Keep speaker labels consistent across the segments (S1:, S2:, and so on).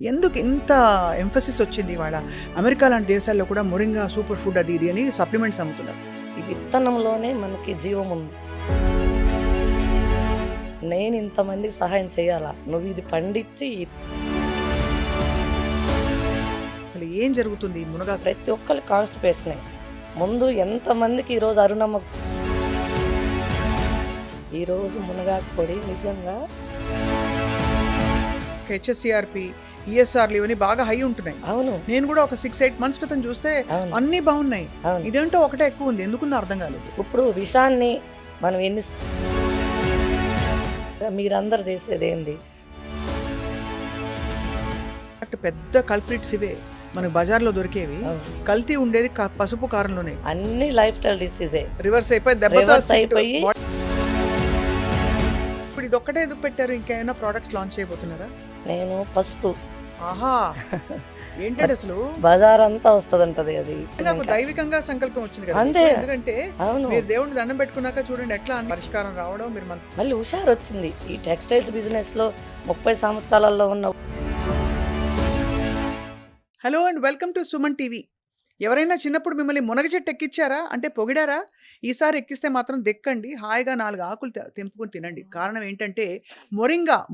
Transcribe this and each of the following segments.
S1: ఎందుకు ఇంత ఎంఫసిస్ వచ్చింది ఇవాళ? అమెరికా లాంటి దేశాల్లో కూడా మొరింగా సూపర్ ఫుడ్ అది ఇది అని సప్లిమెంట్స్ అమ్ముతున్నారు.
S2: ఈ విత్తనంలోనే మనకి జీవం ఉంది. నేను ఇంతమందికి సహాయం చేయాలా? నువ్వు ఇది పండించి
S1: అసలు ఏం జరుగుతుంది ఈ మునగా?
S2: ప్రతి ఒక్కళ్ళు కాన్స్టిపేషనే. ముందు ఎంతమందికి ఈరోజు అరుణమ్మ ఈరోజు మునగాకు పొడి నిజంగా
S1: హెచ్ఎస్సిఆర్పి, ఈఎస్ఆర్లు ఇవన్నీ బాగా హై ఉంటున్నాయి.
S2: అవును.
S1: నేను కూడా ఒక 6-8 మంత్స్ క్రితం చూస్తే
S2: అవును.
S1: అన్నీ బాగున్నాయి.
S2: అవును.
S1: ఇదేంటో ఒకటే ఎక్కువ ఉంది. ఎందుకుందో అర్థం కాలేదు.
S2: ఇప్పుడు విషాన్ని మనం ఎన్ని మీరందరూ చేసేది ఏంది?
S1: అటు పెద్ద కల్ప్రిట్స్ ఇవే మనకు బజార్లో దొరికేవి.
S2: అవును.
S1: కల్తీ ఉండేది పసుపు కారంలోనే.
S2: అన్ని లైఫ్ స్టైల్ డిసీజే
S1: రివర్స్ అయిపోయి దెబ్బతో
S2: రివర్స్ అయిపోయి
S1: ఇప్పుడు ఇది ఒక్కటే ఎందుకు పెట్టారు? ఇంకేమైనా ప్రోడక్ట్స్ లాంచ్ చేయబోతున్నారా?
S2: నేను పసుపు
S1: ఆహా, ఏంటంటే అసలు
S2: బజార్ అంతా వస్తుందంటది అది.
S1: నాకు దైవికంగా సంకల్పం వచ్చింది కదా
S2: అంతే.
S1: మీకు. ఎందుకంటే
S2: అవును.
S1: మీరు దేవుడిని దండం పెట్టుకున్నాక చూడండి ఎట్లా అన్ని పరిష్కారం రావడం. మీరు
S2: మళ్ళీ హుషారు వచ్చింది ఈ టెక్స్టైల్స్ బిజినెస్ లో 30 సంవత్సరాలలో ఉన్న.
S1: Hello and welcome to Suman TV. ఎవరైనా చిన్నప్పుడు మిమ్మల్ని మునగ చెట్టు ఎక్కించారా అంటే పొగిడారా? ఈసారి ఎక్కిస్తే మాత్రం దెక్కండి, హాయిగా 4 ఆకులు తెంపుకుని తినండి. కారణం ఏంటంటే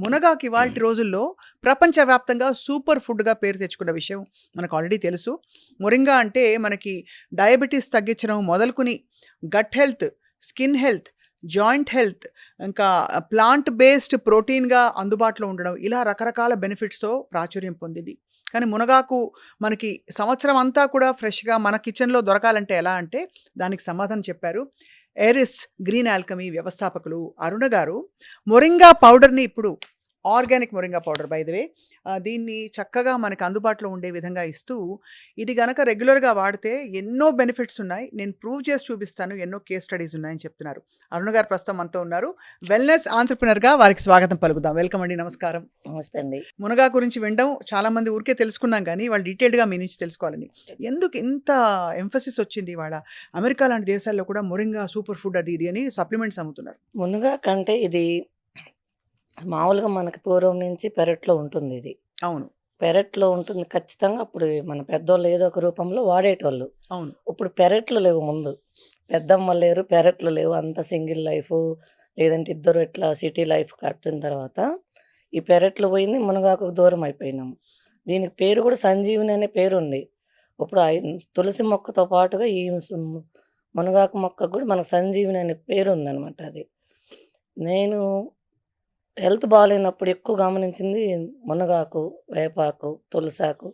S1: మునగాకి ఇవాల్టి రోజుల్లో ప్రపంచవ్యాప్తంగా సూపర్ ఫుడ్గా పేరు తెచ్చుకున్న విషయం మనకు ఆల్రెడీ తెలుసు. మొరింగా అంటే మనకి డయాబెటీస్ తగ్గించడం మొదలుకుని gut health, skin health, joint health, ఇంకా ప్లాంట్ బేస్డ్ ప్రోటీన్గా అందుబాటులో ఉండడం, ఇలా రకరకాల బెనిఫిట్స్తో ప్రాచుర్యం పొందింది. కానీ మునగాకు మనకి సంవత్సరం అంతా కూడా ఫ్రెష్గా మన కిచెన్లో దొరకాలంటే ఎలా అంటే దానికి సమాధానం చెప్పారు ఎరిస్ గ్రీన్ ఆల్కమీ వ్యవస్థాపకులు అరుణ గారు. మొరింగా పౌడర్ని ఇప్పుడు organic moringa powder by the way, దీన్ని చక్కగా మనకు అందుబాటులో ఉండే విధంగా ఇస్తూ ఇది గనక రెగ్యులర్గా వాడితే ఎన్నో బెనిఫిట్స్ ఉన్నాయి, నేను ప్రూవ్ చేసి చూపిస్తాను, ఎన్నో కేస్ స్టడీస్ ఉన్నాయని చెప్తున్నారు. అరుణ గారు ప్రస్తుతం మనతో ఉన్నారు. వెల్నెస్ ఆంట్రప్రినర్గా వారికి స్వాగతం పలుకుదాం. వెల్కమ్ అండి, నమస్కారం.
S2: నమస్తే అండి.
S1: మునగా గురించి వినడం చాలా మంది ఊరికే తెలుసుకున్నాం, కానీ వాళ్ళు డీటెయిల్డ్గా మీ నుంచి తెలుసుకోవాలని. ఎందుకు ఇంత ఎంఫసిస్ వచ్చింది ఇవాళ? అమెరికా లాంటి దేశాల్లో కూడా మొరింగా సూపర్ ఫుడ్ అది ఇది అని సప్లిమెంట్స్ అమ్ముతున్నారు.
S2: మునగా కంటే ఇది మామూలుగా మనకి పూర్వం నుంచి పెరట్లో ఉంటుంది. ఇది
S1: అవును
S2: పెరట్లో ఉంటుంది ఖచ్చితంగా. అప్పుడు మన పెద్దోళ్ళు ఏదో ఒక రూపంలో వాడేటోళ్ళు.
S1: అవును.
S2: ఇప్పుడు పెరట్లు లేవు. ముందు పెద్దమ్మ లేరు, పెరట్లు లేవు. అంత సింగిల్ లైఫ్, లేదంటే ఇద్దరు ఇట్లా సిటీ లైఫ్ కట్టిన తర్వాత ఈ పెరట్లు పోయింది, మునగాకు దూరం అయిపోయినాము. దీనికి పేరు కూడా సంజీవిని అనే పేరు ఉంది. ఇప్పుడు తులసి మొక్కతో పాటుగా ఈ మునగాకు మొక్కకు కూడా మనకు సంజీవిని అనే పేరు ఉందన్నమాట. అది నేను హెల్త్ బాగాలేనప్పుడు ఎక్కువ గమనించింది మునగాకు, వేపాకు, తులసాకు,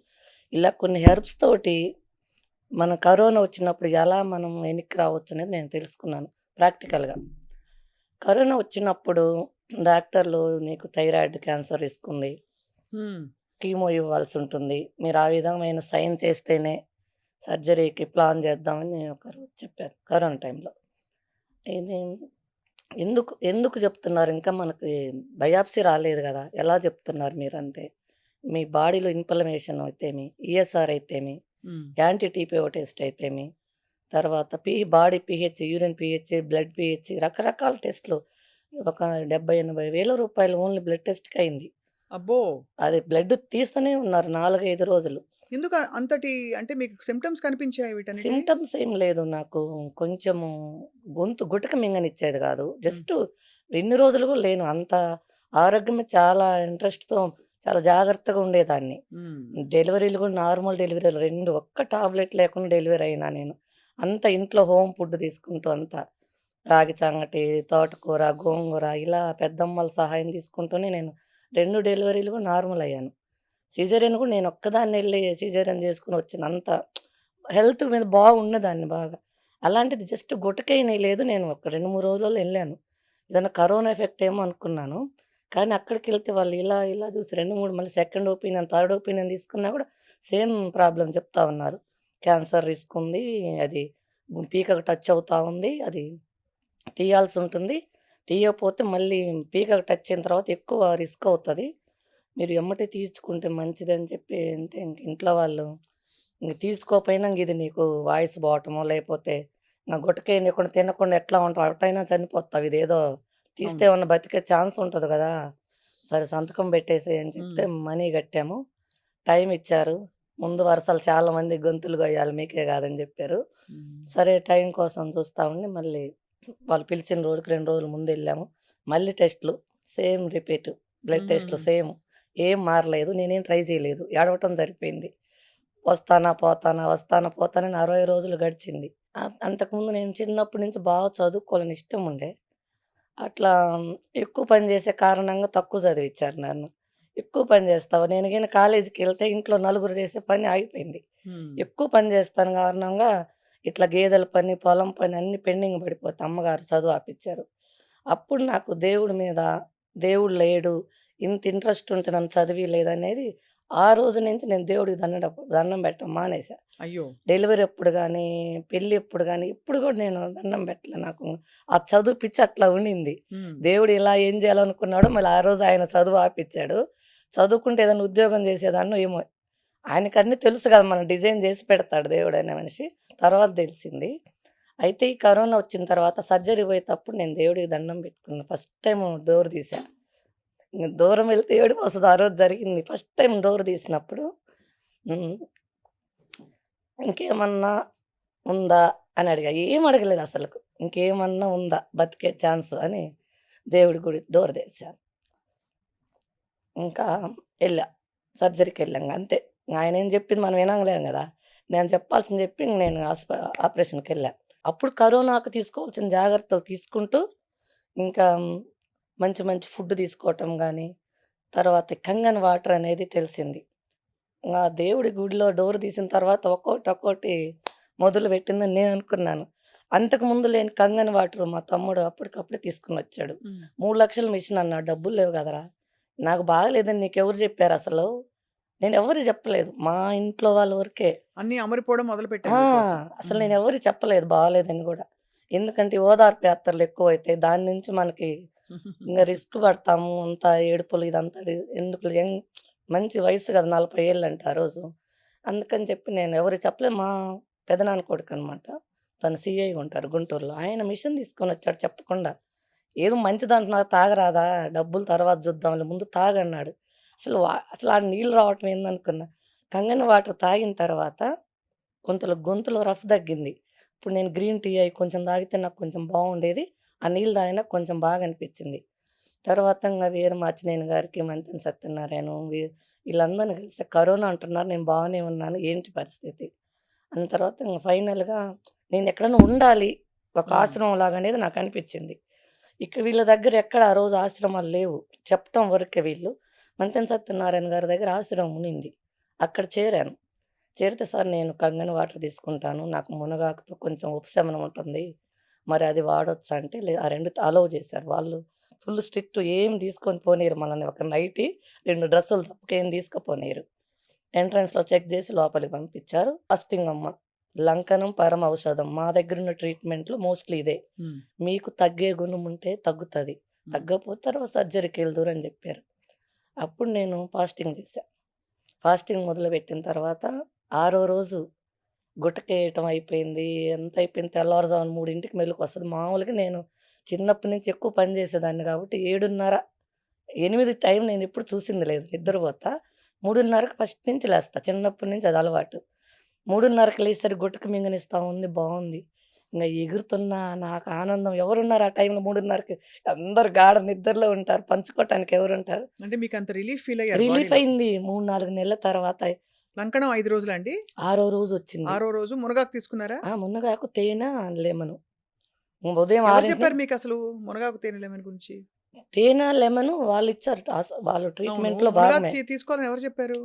S2: ఇలా కొన్ని హెర్బ్స్ తోటి మన కరోనా వచ్చినప్పుడు ఎలా మనం వెనక్కి రావచ్చు అనేది నేను తెలుసుకున్నాను ప్రాక్టికల్గా. కరోనా వచ్చినప్పుడు డాక్టర్లు నీకు థైరాయిడ్ క్యాన్సర్ రిస్క్ ఉంది, కీమో ఇవ్వాల్సి ఉంటుంది, మీరు ఆ విధమైన సైన్ చేస్తేనే సర్జరీకి ప్లాన్ చేద్దామని ఒకరు చెప్పారు కరోనా టైంలో. ఇది ఎందుకు ఎందుకు చెప్తున్నారు? ఇంకా మనకి బయాప్సీ రాలేదు కదా, ఎలా చెప్తున్నారు మీరంటే, మీ బాడీలో ఇన్ఫ్లమేషన్ అయితేమి, ఈఎస్ఆర్ అయితేమి, యాంటీ టీపీఓ టెస్ట్ అయితేమి, తర్వాత body pH, urine pH, blood pH, రకరకాల టెస్టులు. ఒక 70-80 వేల రూపాయలు ఓన్లీ బ్లడ్ టెస్ట్కి అయింది.
S1: అబ్బో,
S2: అది బ్లడ్ తీస్తూనే ఉన్నారు 4-5 రోజులు.
S1: ఎందుకు అంతటి అంటే మీకు సిమ్టమ్స్ కనిపించాయి వీటన్నిటి?
S2: సిమ్టమ్స్ ఏం లేదు. నాకు కొంచెము గొంతు గుటక మింగనిచ్చేది కాదు. జస్ట్ ఎన్ని రోజులు కూడా లేను. అంత ఆరోగ్యం మీద చాలా ఇంట్రెస్ట్‌తో చాలా జాగ్రత్తగా ఉండేదాన్ని. డెలివరీలు కూడా నార్మల్ డెలివరీలు 2 ఒక్క టాబ్లెట్ లేకుండా డెలివరీ అయినా నేను. అంత ఇంట్లో హోమ్ ఫుడ్ తీసుకుంటూ అంతా రాగి సంగటి, తోటకూర, గోంగూర ఇలా పెద్దమ్మల సహాయం తీసుకుంటూనే నేను 2 డెలివరీలు కూడా నార్మల్ అయ్యాను. సిజేరియన్ కూడా నేను ఒక్కదాన్ని ఎళ్లి సిజేరియన్ చేసుకొని వచ్చిన. అంత హెల్త్ మీద బాగున్నదాన్ని బాగా. అలాంటిది జస్ట్ గుటకేయని లేదు. నేను ఒక 2-3 రోజుల్లో ఎళ్ళాను. ఏదన్నా కరోనా ఎఫెక్ట్ ఏమో అనుకున్నాను. కానీ అక్కడికెళ్తే వాళ్ళు ఇలా చూసి 2-3 మళ్ళీ సెకండ్ ఒపీనియన్, థర్డ్ ఒపీనియన్ తీసుకున్నా కూడా సేమ్ ప్రాబ్లమ్ చెప్తా ఉన్నారు. క్యాన్సర్ రిస్క్ ఉంది, అది పీకకు టచ్ అవుతా ఉంది, అది తీయాల్సి ఉంటుంది, తీయకపోతే మళ్ళీ పీకకు టచ్ అయిన తర్వాత ఎక్కువ రిస్క్ అవుతది, మీరు ఎమ్మటే తీర్చుకుంటే మంచిదని చెప్పి అంటే ఇంట్లో వాళ్ళు తీసుకోకపోయినా ఇది నీకు వాయిస్ పోవటమో, లేకపోతే గుటకేయనీయకుండా తినకుండా ఎట్లా ఉంటావు, అటైనా చనిపోతావు, ఇదేదో తీస్తే ఏమన్నా బతికే ఛాన్స్ ఉంటది గదా, సరే సంతకం పెట్టేసేయి అని చెప్తే మనీ కట్టాము. టైం ఇచ్చారు. ముందు వరుసలు చాలా మంది గొంతులు గొయ్యాలి మీకే గాదని జెప్పారు.
S1: హ్మ్.
S2: సరే టైం కోసం చూస్తా ఉండి మళ్ళీ వాళ్ళు పిలిచిన రోజుకి 2 రోజుల ముందెళ్ళాము. మళ్ళీ టెస్ట్‌లు సేమ్ రిపీట్. బ్లడ్ టెస్ట్‌లు
S1: హుహుహు.
S2: సేమ్. ఏం మారలేదు. నేనేం ట్రై చేయలేదు. ఏడవటం సరిపోయింది. వస్తానా, పోతానా, వస్తానా, పోతానా అని 60 రోజులు గడిచింది. అంతకుముందు నేను చిన్నప్పటి నుంచి బాగా చదువుకోవాలని ఇష్టం ఉండే. అట్లా ఎక్కువ పని చేసే కారణంగా తక్కువ చదివిచ్చారు నన్ను. ఎక్కువ పని చేస్తావు నేను గాని కాలేజీకెళ్తే ఇంట్లో నలుగురు చేసే పని ఆగిపోయింది.
S1: హ్మ్.
S2: ఎక్కువ పని చేస్తాను కారణంగా ఇట్లా గేదెల పని, పొలం పని అన్నీ పెండింగ్ పడిపోతే అమ్మగారు చదువు ఆపిచ్చారు. అప్పుడు నాకు దేవుడి మీద దేవుడు లేడు, ఇంత ఇంట్రెస్ట్ ఉంటే నన్ను చదివియలేదనేది ఆ రోజు నుంచి నేను దేవుడికి దండం పెట్టడం మానేశా.
S1: అయ్యో!
S2: డెలివరీ అప్పుడు గానీ, పెళ్ళెప్పుడు గానీ, ఇప్పుడు గూడా నేను దండం పెట్టలే. నాకు ఆ చదువు పిచ్చి అట్లా ఉండింది.
S1: హ్మ్.
S2: దేవుడు ఇలా ఏం జేయాలనుకున్నాడో మళ్ళీ ఆ రోజు ఆయన చదువు ఆపిచ్చాడు. చదువుకుంటే ఏదైనా ఉద్యోగం జేసేదాన్నో ఏమో! ఆయనకన్నీ తెలుసు గదా! మనం డిజైన్ జేసి పెడతాడు దేవుడనే మనిషి. తర్వాత దెలిసింది. అయితే ఈ కరోనా వచ్చిన తర్వాత సర్జరీ పోయేటప్పుడు నేను దేవుడికి దండం పెట్టుకున్నా. ఫస్ట్ టైము డోర్ తీశా. ఇంగ దూరం వెళ్తే ఏడుపొస్తది. ఆ రోజు జరిగింది. ఫస్ట్ టైమ్ డోర్ తీసినప్పుడు హ్మ్. ఇంకేమన్నా ఉందా? అని అడిగా. ఏం అడగలేదసలకు. ఇంకేమన్నా ఉందా? బతికే ఛాన్స్ అని దేవుడి గుడి డోర్ తెరిసా. ఇంకా ఎళ్ళా. సర్జరీకెళ్ళాం అంతే. ఆయనేం చెప్పింది మనం వినంలేం గదా! నేను చెప్పాల్సింది చెప్పి ఇంక నేను ఆపరేషన్‌కెళ్ళా. అప్పుడు కరోనాకు తీసుకోవాల్సిన జాగ్రత్తలు తీసుకుంటూ ఇంకా మంచి మంచి ఫుడ్ తీసుకోవటం గానీ, తర్వాత కంగన్ వాటర్ అనేది తెలిసింది. ఆ దేవుడి గుడిలో డోర్ తీసిన తర్వాత ఒక్కోటి మొదలుపెట్టిందని నేననుకున్నాను. అంతకుముందు లేని కంగన వాటరు మా తమ్ముడు అప్పటికప్పుడే తీసుకొనొచ్చాడు.
S1: హ్మ్.
S2: 3,00,000 మిషన్ అన్నాడు. డబ్బులు లేవు కదరా! నాకు బాగాలేదని నీకెవరు చెప్పారసలు? నేనెవ్వరికి చెప్పలేదు. మా ఇంట్లో వాళ్ళ వరకే.
S1: అన్నీ అమరిపోవడం మొదలుపెట్టాయి
S2: ఆ!
S1: మీకోసం.
S2: అసలు
S1: హ్మ్.
S2: నేనెవరికీ చెప్పలేదు బాలేదని గూడా. ఎందుకంటే ఓదార్పు యాత్రలు ఎక్కువైతాయి. దాని నుంచి మనకి ఇంగ రిస్క్ పడతాము. అంతా ఏడుపులు ఇదంతా ఎందుకులే మంచి వయసు గదా! 40 ఏళ్ళంట ఆ రోజు. అందుకని చెప్పి నేను ఎవరికీ చెప్పలేదు. మా పెదనాన్న కొడుకనమాట. తను సీఐగా ఉంటారు గుంటూరులో. ఆయన మిషన్ తీసుకొనొచ్చాడు చెప్పకుండా. ఏదో మంచిదంటున్నారు తాగరాదా? డబ్బులు తర్వాత చూద్దాంలే ముందు తాగన్నాడు. అసలు ఆ నీళ్ళు రావటం ఏందనుకున్నా. కంగన వాటర్ తాగిన తర్వాత గొంతులో రఫ్ తగ్గింది. ఇప్పుడు నేను గ్రీన్ టీ అయి కొంచెం తాగితే నాకు కొంచెం బావుండేది. ఆ నీళ్ళు తాగినాక కొంచెం బాగా అనిపిచ్చింది. తర్వాత ఇంగ వీర మాచినేని గారికి, మంతెన సత్యనారాయణ వీళ్ళందరిని కలిసి కరోనా అంటున్నారు. నేను బాగానే ఉన్నాను. ఏంటి పరిస్థితి? అన్న తర్వాత ఇంగ ఫైనల్‌గా నేనెక్కడన్నా ఉండాలి. ఒక
S1: హ్మ్.
S2: ఆశ్రమం లాగా అనేది నాకనిపిచ్చింది. వీళ్ళ దగ్గర ఎక్కడ ఆ రోజు ఆశ్రమాలు లేవు. చెప్పటం వరకే వీళ్ళు. మంతెన సత్యనారాయణ గారి దగ్గర ఆశ్రమం ఉన్నింది. అక్కడ చేరాను. చేరితే సార్ నేను కంగన వాటర్ తీసుకుంటాను. నాకు మునగాకుతో కొంచెం ఉపశమనం ఉంటుంది. మరి అది వాడొచ్చా అంటే ఆ 2 అలౌ చేశారు. వాళ్ళు ఫుల్ స్ట్రిక్ట్ ఏం తీసుకొని పోనీయరు మనల్ని. ఒక నైటీ, 2 డ్రెస్సులు తప్ప ఏం తీసుకపోనీయరు. ఎంట్రన్స్‌లో చెక్ చేసి లోపలికి పంపించారు. ఫాస్టింగ్ అమ్మ. లంకనం పరమౌషధం. మా దగ్గరున్న ట్రీట్మెంట్‌లో మోస్ట్‌లీ ఇదే.
S1: హ్మ్.
S2: మీకు తగ్గే గుణం ఉంటే తగ్గుతది.
S1: హ్మ్.
S2: తగ్గకపోతే తర్వాత సర్జరీకెళ్దురు అని జెప్పారు. అప్పుడు నేను ఫాస్టింగ్ చేశా. ఫాస్టింగ్ మొదలుపెట్టిన తర్వాత ఆరో రోజు గుటకేయటం అయిపోయింది. అంతా అయిపోయింది. తెల్లవారుజామున 3కి మెలుకువొస్తది. మామూలుగా నేను చిన్నప్పటి నుంచి ఎక్కువ పని చేసేదాన్ని కాబట్టి 7:30, 8 టైం నేనెప్పుడు చూసింది లేదు. నిద్రపోతా. 3:30కి ఫస్ట్ నుంచి లేస్తా. చిన్నప్పటి నుంచి అది అలవాటు. 3:30కి లేసేసరికి గుటక మింగనిస్తా ఉంది. బావుంది. ఇంగ ఎగురుతున్నా నాకు ఆనందం. ఎవరున్నారు ఆ టైంలో 3:30కి? అందరూ గాఢ నిద్రలో ఉంటారు. పంచుకోవటానికి ఎవరుంటారు?
S1: అంటే మీకంత రిలీఫ్ ఫీల్ అయ్యారు
S2: రిలీఫ్
S1: బాడీలో.
S2: అయింది. 3, 4 నెలల తర్వాత
S1: లంకణం 5 రోజులా అండి?
S2: ఆరో రోజొచ్చింది.
S1: ఆరో రోజు మునగాకు తీసుకున్నారా?
S2: మునగాకు, తేనె, లెమను. ఉదయం
S1: ఎవరు
S2: 6
S1: చెప్పారు మీకసలు మునగాకు తేనె లెమన్ గురించి?
S2: తేనె, లెమను వాళ్ళిచ్చారు. వాళ్ళు
S1: అవును.
S2: ట్రీట్‌మెంట్‌లో
S1: మునగాకు
S2: భాగమే.
S1: తీసుకోవాలని ఎవరు చెప్పారు?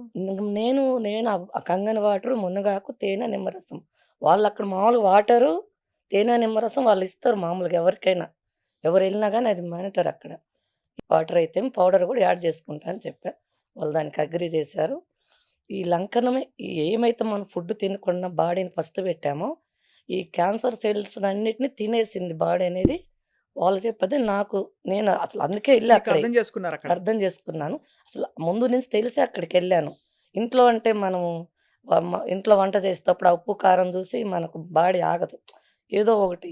S2: నేను ఆ కంగన వాటరు, మునగాకు, తేనె, నిమ్మరసం. వాళ్ళక్కడ మామూలుగా వాటరు, తేనె, నిమ్మరసం వాళ్ళిస్తారు మామూలుగా ఎవరికైనా. ఎవరెళ్ళినా గాని అది మానిటర్ అక్కడ. వాటర్ అయితే పౌడర్ గూడా యాడ్ చేసుకుంటా అని చెప్పా. వాళ్ళు దానికి అగ్రీ చేశారు. ఈ లంకనమే ఏమైతే మనం ఫుడ్ తినకుండా బాడీని పస్తుబెట్టామో, ఈ క్యాన్సర్ సెల్స్‌నన్నిటిని తినేసింది బాడీ అనేది వాళ్ళు చెప్పదే నేను అసలు అందుకే ఎళ్ళా
S1: మీకు
S2: అక్కడే.
S1: అర్థం చేసుకున్నారక్కడ.
S2: అర్థం చేసుకున్నాను. అసలు ముందు నుంచి తెలిసే అక్కడికెళ్ళాను. ఇంట్లో అంటే మనము ఇంట్లో వంట చేసేటప్పుడు ఆ ఉప్పు, కారం చూసి మనకు బాడీ ఆగదు. ఏదో ఒకటి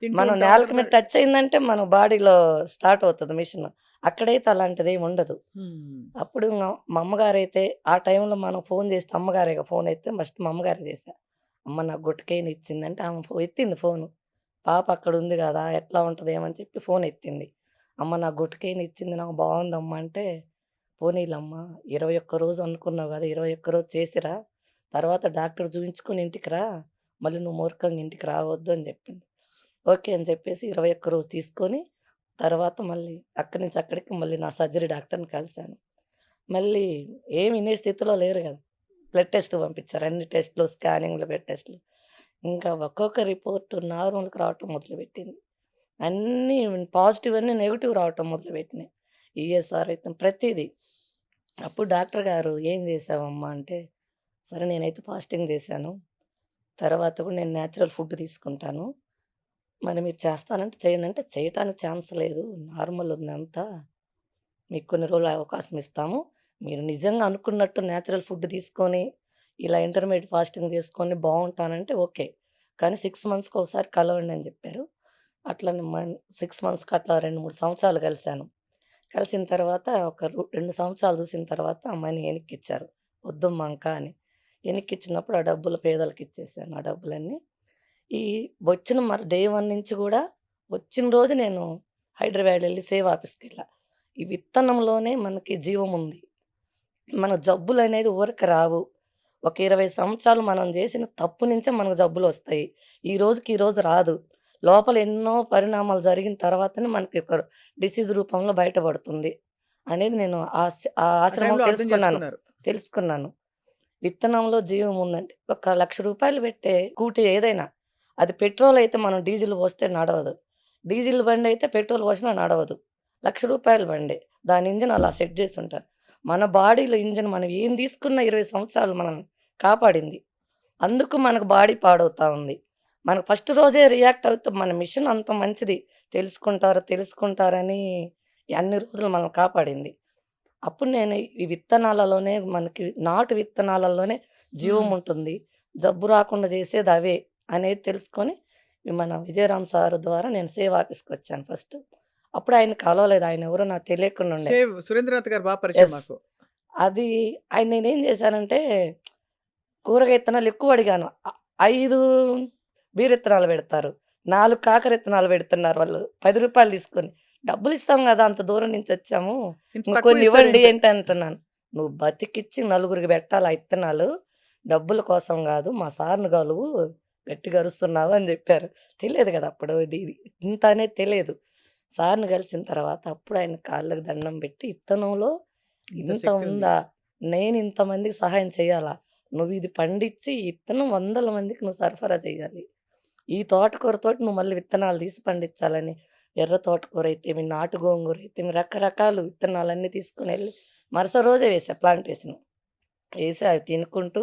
S1: తింటూ
S2: మనం
S1: ఉంటాం.
S2: నేలకి మీద టచ్ అయిందంటే మన బాడీలో స్టార్ట్ అవుతది మిషన్. అక్కడైతే అలాంటిదేమి ఉండదు.
S1: హ్మ్.
S2: అప్పుడు మా అమ్మగారైతే ఆ టైంలో మనం ఫోన్ చేస్తే అమ్మగారేగా ఫోన్ ఎత్తే ఫస్ట్ మా అమ్మగారికి చేశా. అమ్మ నాకు గుట్టకేని ఇచ్చిందంటే ఆమె ఎత్తింది ఫోను. పాప అక్కడుంది గదా! ఎట్లా ఉంటదేమని చెప్పి ఫోన్ ఎత్తింది. అమ్మ నాకు గుట్టకేని ఇచ్చింది నాకు బావుందమ్మా అంటే, పోనీలమ్మా 21 రోజు అనుకున్నావు గదా! 21 రోజు చేసిరా. తర్వాత డాక్టర్ చూయించుకొని ఇంటికి రా. మళ్ళీ నువ్వు మూర్ఖంగా ఇంటికి రావద్దు అని చెప్పింది. ఓకే అని చెప్పేసి 21 రోజు తీసుకొని, తర్వాత మళ్ళీ అక్కడి నుంచి అక్కడికి మళ్ళీ నా సర్జరీ డాక్టర్‌ని కలిసాను. మళ్ళీ ఏమి ఇనే స్థితిలో లేరు గదా! బ్లడ్ టెస్ట్ పంపించారు. అన్ని టెస్ట్‌లు, స్కానింగ్‌లు, బ్లడ్ టెస్ట్‌లు. ఇంకా ఒక్కొక్క రిపోర్ట్ నార్మల్‌కి రావటం మొదలుపెట్టింది. అన్నీ పాజిటివ్ అన్నీ నెగెటివ్ రావటం మొదలుపెట్టినాయి. ఈఎస్ఆర్ అయితే ప్రతీదీ. అప్పుడు డాక్టర్ గారు "ఏం చేశావమ్మా?" అంటే, సరే నేనైతే ఫాస్టింగ్ చేశాను. తర్వాత కూడా నేను నేచురల్ ఫుడ్ తీసుకుంటాను. మరి మీరు చేస్తానంటే చేయండి అంటే, చేయటానికి ఛాన్స్ లేదు. నార్మల్ ఉందంతా. మీకు కొన్ని రోజులు అవకాశం ఇస్తాము. మీరు నిజంగా అనుకున్నట్టు నేచురల్ ఫుడ్ తీసుకొని, ఇలా ఇంటర్మీడియేట్ ఫాస్టింగ్ చేసుకొని బావుంటానంటే ఓకే. కానీ 6 మంత్స్‌కి ఒకసారి కలవండి అని చెప్పారు. అట్లని 6 మంత్స్‌కి అట్లా 2, 3 సంవత్సరాలు కలిసాను. కలిసిన తర్వాత ఒక 2 సంవత్సరాలు చూసిన తర్వాత మనీ ఎనిక్కిచ్చారు. వద్దమ్మా ఇంకా అని. ఎనిక్కిచ్చినప్పుడు ఆ డబ్బులు పేదలకిచ్చేసాను ఆ డబ్బులన్నీ. ఈ వచ్చిన డే 1 నుంచి గూడా వచ్చిన రోజు నేను హైదరాబాద్ ఎళ్లి సేవ్ ఆఫీస్‌కెళ్ళా. ఈ విత్తనంలోనే మనకి జీవముంది. మన జబ్బులనేది ఊరక రావు. ఒక 20 సంవత్సరాలు మనం జేసిన తప్పు నుంచే మనకు జబ్బులొస్తాయి. ఈ రోజుకి ఈ రోజు రాదు. లోపల ఎన్నో పరిణామాలు జరిగిన తర్వాతనే మనకి ఒక డిసీజ్ రూపంలో బయటపడుతుంది. అనేది నేను ఆ
S1: ఆ
S2: ఆశ్రమంలో
S1: టైంలో అర్థం
S2: తెలుసుకున్నాను.
S1: చేసుకున్నారు.
S2: తెలుసుకున్నాను. విత్తనంలో జీవం ఉందంటే ఒక రూ. 1,00,000 పెట్టే స్కూటీ ఏదైనా అది పెట్రోల్ అయితే మనం డీజిల్ పోస్తే నడవదు. డీజిల్ బండయితే పెట్రోల్ పోసినా నడవదు. రూ. 1,00,000 బండే. దాని ఇంజిన్ అలా సెట్ చేసుంటారు. మన బాడీలో ఇంజిన్ మనం ఏం తీసుకున్న 20 సంవత్సరాలు మనల్ని కాపాడింది. అందుకు మనకు బాడీ పాడవుతా ఉంది. మనకు ఫస్ట్ రోజే రియాక్ట్ అవుతాం. మన మిషన్ అంత మంచిది. తెలుసుకుంటారని అన్ని రోజులు మనల్ని కాపాడింది. అప్పుడు నేను ఈ విత్తనాలలోనే మనకి నాటు విత్తనాలలోనే జీవం
S1: హ్మ్.
S2: ఉంటుంది. జబ్బు రాకుండా చేసేది అవే అనేది తెలుసుకొని మన విజయరామ్ సార్ ద్వారా నేను సేవ్ ఆఫీస్‌కొచ్చాను ఫస్ట్. అప్పుడు ఆయన్ని కలవలేదు. ఆయనెవరో నాకు తెలియకుండా ఉండే.
S1: సేవ్ సురేంద్రనాథ్ గారు పరిచయం
S2: యెస్.
S1: మాకు.
S2: అది ఆయన నేనేం చేశానంటే కూరగాయ ఇత్తనాలు ఎక్కువ అడిగాను. 5 బీర ఇత్తనాలు పెడతారు. 4 కాకర ఇత్తనాలు పెడుతున్నారు వాళ్ళు. రూ. 10 తీసుకొని. డబ్బులిస్తాం గదా! అంత దూరం నుంచొచ్చాము.
S1: ఇంత
S2: ఇంక
S1: తక్కువ
S2: కొన్ని ఇవ్వండి
S1: ఇస్తారేంటి?
S2: ఏంటి అంటున్నాను. నువ్వు బతికిచ్చి నలుగురికి పెట్టాలి ఆ ఇత్తనాలు. డబ్బుల కోసం గాదు. మా సార్‌ని కలువు. గట్టిగా అరుస్తున్నావు అని జెప్పారు. తెలియదు గదా! అప్పుడు ఇది ఇంత అనేది తెలియదు. సార్‌ని కలిసిన తర్వాత అప్పుడు ఆయన కాళ్ళకి దండం పెట్టి ఇత్తనంలో
S1: ఇంత
S2: ఇంత
S1: శక్తి ఉంది.
S2: ఉందా? నేను ఇంతమందికి సహాయం చేయాలా? నువ్విది పండించి ఈ ఇత్తనం వందల మందికి నువ్వు సరఫరా చేయాలి. ఈ తోటకూరతోటి నువ్వు మళ్ళీ విత్తనాలు తీసి పండించాలని. ఎర్ర తోటకూర అయితేమి, నాటు గోంగూర అయితేమి రకరకాలు విత్తనాలన్నీ తీసుకొనెళ్ళి మరుసటి రోజే వేశా ప్లాంటేషన్. ఏసి అవి తినుకుంటూ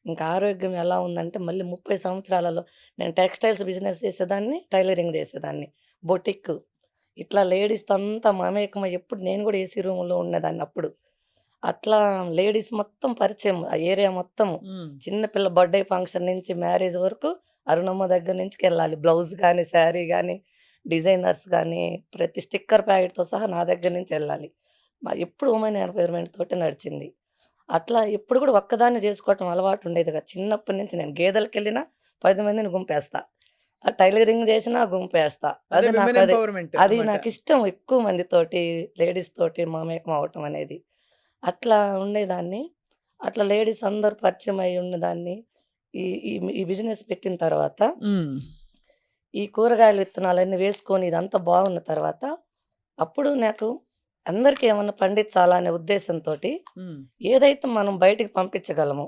S2: ఇంకా ఆరోగ్యం ఎలా ఉందంటే మళ్ళీ 30 సంవత్సరాలలో నేను టెక్స్‌టైల్స్ బిజినెస్ చేసేదాన్ని, టైలరింగ్ చేసేదాన్ని. బొటిక్ ఇట్లా లేడీస్‌తో అంతా మమేకమై ఎప్పుడు నేను కూడా ఏసీ రూమ్‌లో ఉండేదాన్ని అప్పుడు. అట్లా లేడీస్ మొత్తం పరిచయం. ఆ ఏరియా మొత్తము.
S1: హ్మ్.
S2: చిన్న పిల్ల బర్త్‌డే ఫంక్షన్ నుంచి మ్యారేజ్ వరకు అరుణమ్మ దగ్గర నుంచికెళ్ళాలి. బ్లౌజ్ గాని, శారీ గాని, డిజైనర్స్ గాని, ప్రతి స్టిక్కర్ ప్యాకెట్‌తో సహా నా దగ్గర నుంచెళ్ళాలి. ఎప్పుడు ఉమెన్ ఎంపవర్‌మెంట్ తోటే నడిచింది. అట్లా ఎప్పుడు కూడా ఒక్కదాన్నే చేసుకోవటం అలవాటు ఉండేది కాదు. చిన్నప్పటి నుంచి నేను గేదెలకెళ్ళినా 10 మందిని గుంపేస్తా. టైలరింగ్ చేసినా గుంపేస్తా.
S1: అదే
S2: అది
S1: విమెన్
S2: నాకది
S1: ఎంపవర్‌మెంట్
S2: అది
S1: అన్నమాట.
S2: నాకిష్టం ఎక్కువ మందితోటి, లేడీస్ తోటి మమేకం అవ్వటం అనేది. అట్లా ఉండేదాన్ని. అట్లా లేడీస్ అందరూ పరిచయం అయ్యి ఉన్నదాన్ని. ఈ ఈ ఈ బిజినెస్ పెట్టిన తర్వాత,
S1: హ్మ్.
S2: ఈ కూరగాయల విత్తనాలన్నీ వేసుకొని ఇదంతా బాగున్న తర్వాత, అప్పుడు నాకు అందరికి ఏమన్నా పండించాలా అనే ఉద్దేశంతోటి,
S1: హ్మ్.
S2: ఏదైతే మనం బయటికి పంపించగలమో,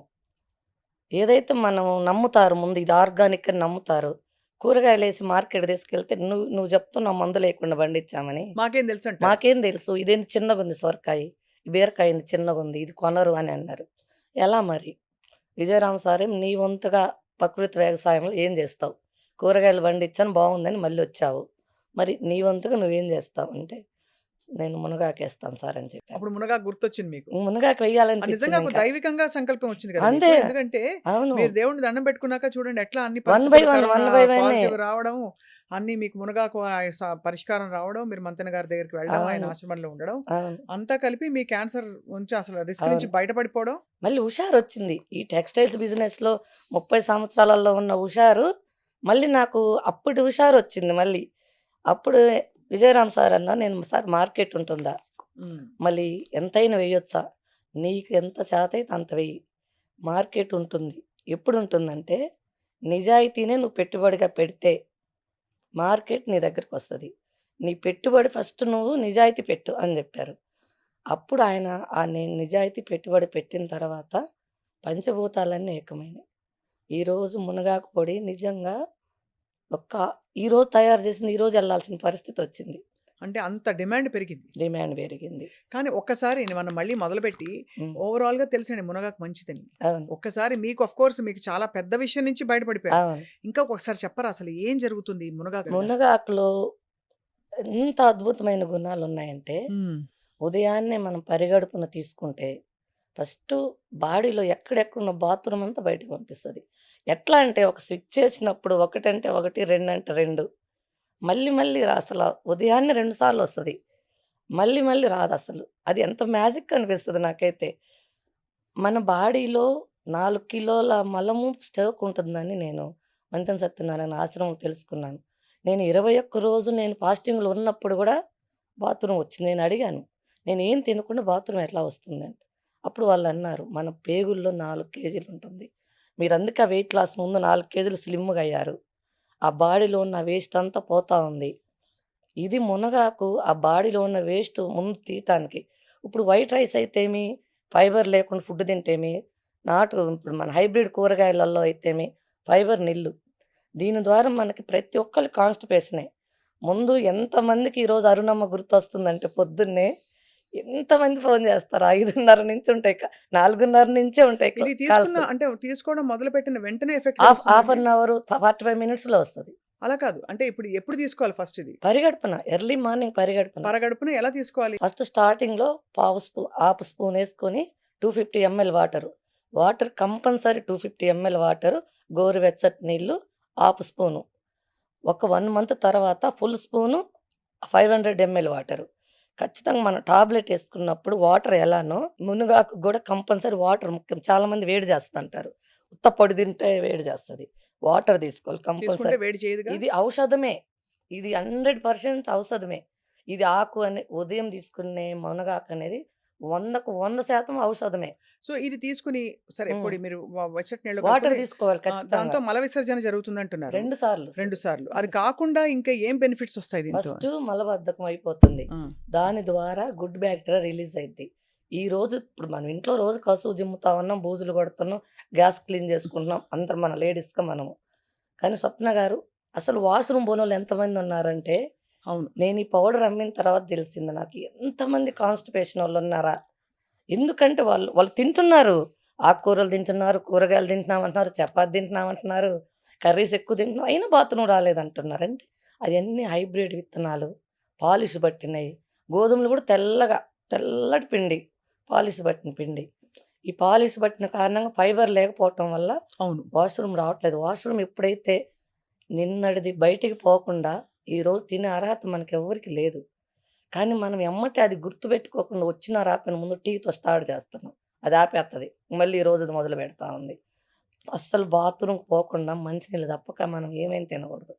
S2: ఏదైతే మనం నమ్ముతారు ముందు ఇది ఆర్గానిక్ అని నమ్ముతారు. కూరగాయలేసి మార్కెట్ తీసుకెళ్తే నువ్వు నువ్వు చెప్తున్నావు మందు లేకుండా పండించామని.
S1: మాకేం తెలుసంటారు.
S2: మాకేం తెలుసు ఇదేంది చిన్నగుంది సొరకాయి, ఈ బీరకాయ ఏంది చిన్నగుంది, ఇది కొనరు అని అన్నారు. ఎలా మరి? విజయరామ సారేమో నీ వంతుగా ప్రకృతి వ్యవసాయంలో ఏం జేస్తావు? కూరగాయలు పండించాను బావుందని మళ్ళొచ్చావు. మరి నీ వంతుగా నువ్వేం జేస్తావు? అంటే, నేను మునగాకేస్తాను సార్ అని చెప్పాను.
S1: అప్పుడు మునగాకు గుర్తొచ్చింది మీకు.
S2: మునగాకు
S1: నిజంగా
S2: వెయ్యాలనిపించింది
S1: ఒక
S2: ఇంకా.
S1: దైవికంగా సంకల్పం వచ్చింది కదా
S2: అంతే.
S1: మీకు. ఎందుకంటే
S2: అవును.
S1: మీరు దేవుడిని దండం పెట్టుకున్నాక చూడండి ఎట్లా అన్ని
S2: 1 బై
S1: పరిస్థితులు
S2: 1,
S1: కరోనా
S2: 1 బై 1
S1: పాజిటివ్ రావడం, అన్ని మీకు మునగాకు పరిష్కారం రావడం, మీరు మంతెన గారి దగ్గరికి వెళ్ళడం, ఆయన
S2: అవును.
S1: ఆశ్రమంలో ఉండడం,
S2: అవును.
S1: అంతా కలిపి మీ క్యాన్సర్ నుంచి అసలు రిస్క్ నుంచి
S2: అవును.
S1: బయటపడిపోవడం.
S2: మళ్ళీ హుషారొచ్చింది. ఈ టెక్స్‌టైల్స్ బిజినెస్‌లో 30 సంవత్సరాలలో ఉన్న హుషారు, మళ్ళీ నాకు అప్పటి హుషారొచ్చింది మళ్ళీ. అప్పుడు విజయరామ్ సార్ అన్నారు, "నేను సార్ మార్కెట్ ఉంటుందా?
S1: హ్మ్.
S2: మళ్ళీ ఎంతైనా వెయ్యొచ్చా? నీకు ఎంత చేతైతే అంత వెయ్యి. మార్కెట్ ఉంటుంది. ఎప్పుడుంటుందంటే, నిజాయితీనే నువ్వు పెట్టుబడిగా పెడితే మార్కెట్ నీ దగ్గరకొస్తది. నీ పెట్టుబడి ఫస్ట్ నువ్వు నిజాయితీ పెట్టు" అని జెప్పారు. అప్పుడు ఆయన నేను నిజాయితీ పెట్టుబడి పెట్టిన తర్వాత పంచభూతాలన్నీ ఏకమైనాయి. ఈరోజు మునగాకు పొడి నిజంగా ఒక్క ఈరోజు తయారు చేసింది ఈరోజు ఎళ్ళాల్సిన పరిస్థితొచ్చింది.
S1: అంటే అంత డిమాండ్ పెరిగింది.
S2: డిమాండ్ పెరిగింది.
S1: కానీ ఒక్కసారి మనం మళ్ళీ మొదలుపెట్టి
S2: హ్మ్.
S1: ఓవరాల్‌గా తెలుసండి మునగాకు మంచిదని.
S2: అవును.
S1: ఒక్కసారి మీకు కోర్స్ మీకు చాలా పెద్ద విషయం నుంచి బయటపడిపోయారు.
S2: అవును.
S1: ఇంకా ఒకసారి చెప్పరా అసలు ఏం జరుగుతుంది ఈ మునగాకు వల్ల?
S2: మునగాకులో ఎంత అద్భుతమైన గుణాలున్నాయంటే,
S1: హ్మ్.
S2: ఉదయాన్నే మనం పరిగడుపున తీసుకుంటే, ఫస్టు బాడీలో ఎక్కడెక్కడున్న బాత్రూమ్ అంతా బయటకి పంపిస్తది. ఎట్లా అంటే ఒక స్విచ్ చేసినప్పుడు ఒకటంటే ఒకటి, రెండంటే 2 మళ్ళీ మళ్ళీ అసల ఉదయాన్నే 2 సార్లొస్తది. మళ్ళీ మళ్ళీ రాదసలు. అది ఎంత మ్యాజిక్ అనిపిస్తది నాకైతే. మన బాడీలో 4 కిలోల మలము స్టాక్ ఉంటుందని నేను మంతెన సత్యనారాయణ ఆశ్రమంలో తెలుసుకున్నాను. నేను 21 రోజు నేను ఫాస్టింగ్‌లో ఉన్నప్పుడు గూడా బాత్రూమ్ వచ్చింది. నేను అడిగాను. నేనేం తినకుండా బాత్రూమ్ ఎట్లా వస్తుందని. అప్పుడు వాళ్ళన్నారు, "మన పేగుల్లో 4 కేజీలు ఉంటుంది. మీరందుకే ఆ వెయిట్ లాస్ ముందు 4 కేజీలు స్లిమ్‌గా అయ్యారు. ఆ బాడీలో ఉన్న వేస్ట్ అంతా పోతా ఉంది. ఇది మునగాకు ఆ బాడీలో ఉన్న వేస్ట్ ముందు తీయటానికి. ఇప్పుడు వైట్ రైస్ అయితేమి, ఫైబర్ లేకుండా ఫుడ్ తింటేమి, ఇప్పుడు మన హైబ్రిడ్ కూరగాయలలో అయితేమి ఫైబర్ నిల్లు. దీని ద్వారా మనకి ప్రతి ఒక్కళ్ళకి కాన్‌స్టిపేషనే. ముందు ఎంతమందికి ఈరోజు అరుణమ్మ గుర్తొస్తుందంటే పొద్దున్నే ఎంతమంది ఫోను చేస్తారు. 5:30 నుంచి ఉంటాయి. 4:30 నుంచే ఉంటాయి
S1: ఇది
S2: కాల్స్.
S1: తీసుకున్న అంటే తీసుకోవడం మొదలుపెట్టిన వెంటనే ఎఫెక్ట్
S2: హాఫ్
S1: తెలుస్తుందండి?
S2: అన్ అవర్ 45 మినిట్స్‌లో వస్తది.
S1: అలా కాదు. అంటే ఎప్పుడు తీసుకోవాలి ఫస్ట్ ఇది?
S2: పరిగడుపున ఎర్లీ మార్నింగ్ పరిగడుపున.
S1: పరగడుపున ఎలా తీసుకోవాలి?
S2: ఫస్ట్ స్టార్టింగ్‌లో హాఫ్ స్పూన్ యేసుకొని 250 ML water. Water compulsory 250 ML water, గోరువెచ్చటి నీళ్ళు హాఫ్ స్పూను. ఒక 1 మంత్ తర్వాత ఫుల్ స్పూను 500 ఎంఎల్ వాటరు. ఖచ్చితంగా మనం టాబ్లెట్ యేసుకున్నప్పుడు వాటర్ ఎలానో మునగాకు గూడా కంపల్సరీ వాటర్ ముఖ్యం. చాలామంది వేడి చేస్తంటారు. ఉత్త పొడి తింటే వేడి చేస్తది. వాటర్ తీసుకోవాలి
S1: తీసుకుంటే
S2: కంపల్సరీ.
S1: వేడి చేయదుగా?
S2: ఇది ఔషధమే. ఇది 100% ఔషధమే. ఇది ఆకు ఉదయం తీసుకునే మునగాకనేది 100కు 100% ఔషధమే.
S1: సో, ఇది తీసుకొని సరే
S2: హ్మ్.
S1: పొడి మీరు వెచ్చటి నీళ్ళలో
S2: వాటర్
S1: కలుపుకొని
S2: తీసుకోవాలి
S1: దాంతో
S2: ఖచ్చితంగా.
S1: మల విసర్జన జరుగుతుందంటున్నారు.
S2: 2 సార్లు.
S1: 2 సార్లు. అది
S2: 2 సార్లు.
S1: కాకుండా ఇంకా ఏం బెనిఫిట్స్ వస్తాయి దీంతో?
S2: ఫస్టు మలబద్ధకం అయిపోతుంది.
S1: ఆ!
S2: దాని ద్వారా గుడ్ బ్యాక్టీరియా రిలీజ్ అయిద్ది. ఈరోజు ఇప్పుడు మనం ఇంట్లో రోజు కసువు జిమ్ముతా ఉన్నాం, బూజులు కొడుతున్నాం, గ్యాస్ క్లీన్ చేసుకుంటున్నాం. అందరం మన లేడీస్‌గా మనము. కానీ స్వప్న గారు అసలు వాష్‌రూమ్ పోనోళ్ళు ఎంతమంది ఉన్నారంటే,
S1: అవును.
S2: నేను ఈ పౌడర్ అమ్మిన తర్వాత తెలిసింది నాకు. ఎంతమంది కాన్‌స్టిపేషన్ వోళ్ళున్నారా? ఎందుకంటే వాళ్ళు తింటున్నారు. ఆకుకూరలు తింటున్నారు, కూరగాయలు తింటున్నామంటున్నారు, చపాతీ తింటున్నామంటున్నారు, కర్రీస్ ఎక్కువ తింటున్నాం. అయినా బాత్రూమ్ రాలేదంటున్నారు. అంటే అయన్నీ హైబ్రిడ్ విత్తనాలు, పాలిష్ పట్టినయి. గోధుమలు కూడా తెల్లటి పిండి. పాలిష్ పట్టిన పిండి. ఈ పాలిష్ పట్టిన కారణంగా ఫైబర్ లేకపోవటం వల్ల
S1: అవును.
S2: వాష్‌రూమ్ రావట్లేదు. వాష్‌రూమ్ ఎప్పుడైతే నిన్నటిది బయటికి పోకుండా ఈరోజు తినే అర్హత మనకెవ్వరికీ లేదు. కానీ మనం ఎమ్మటే అది గుర్తుపెట్టుకోకుండా వచ్చినా రాకపోయినా ముందు టీతో స్టార్ట్ చేస్తున్నాం. అది ఆపేత్తది. మళ్ళీ ఈ రోజుది మొదలు పెడతా ఉంది. అస్సలు బాత్రూమ్‌కి పోకుండా మంచినీళ్ళు తప్పక మనం ఏమేమి తినకూడదు.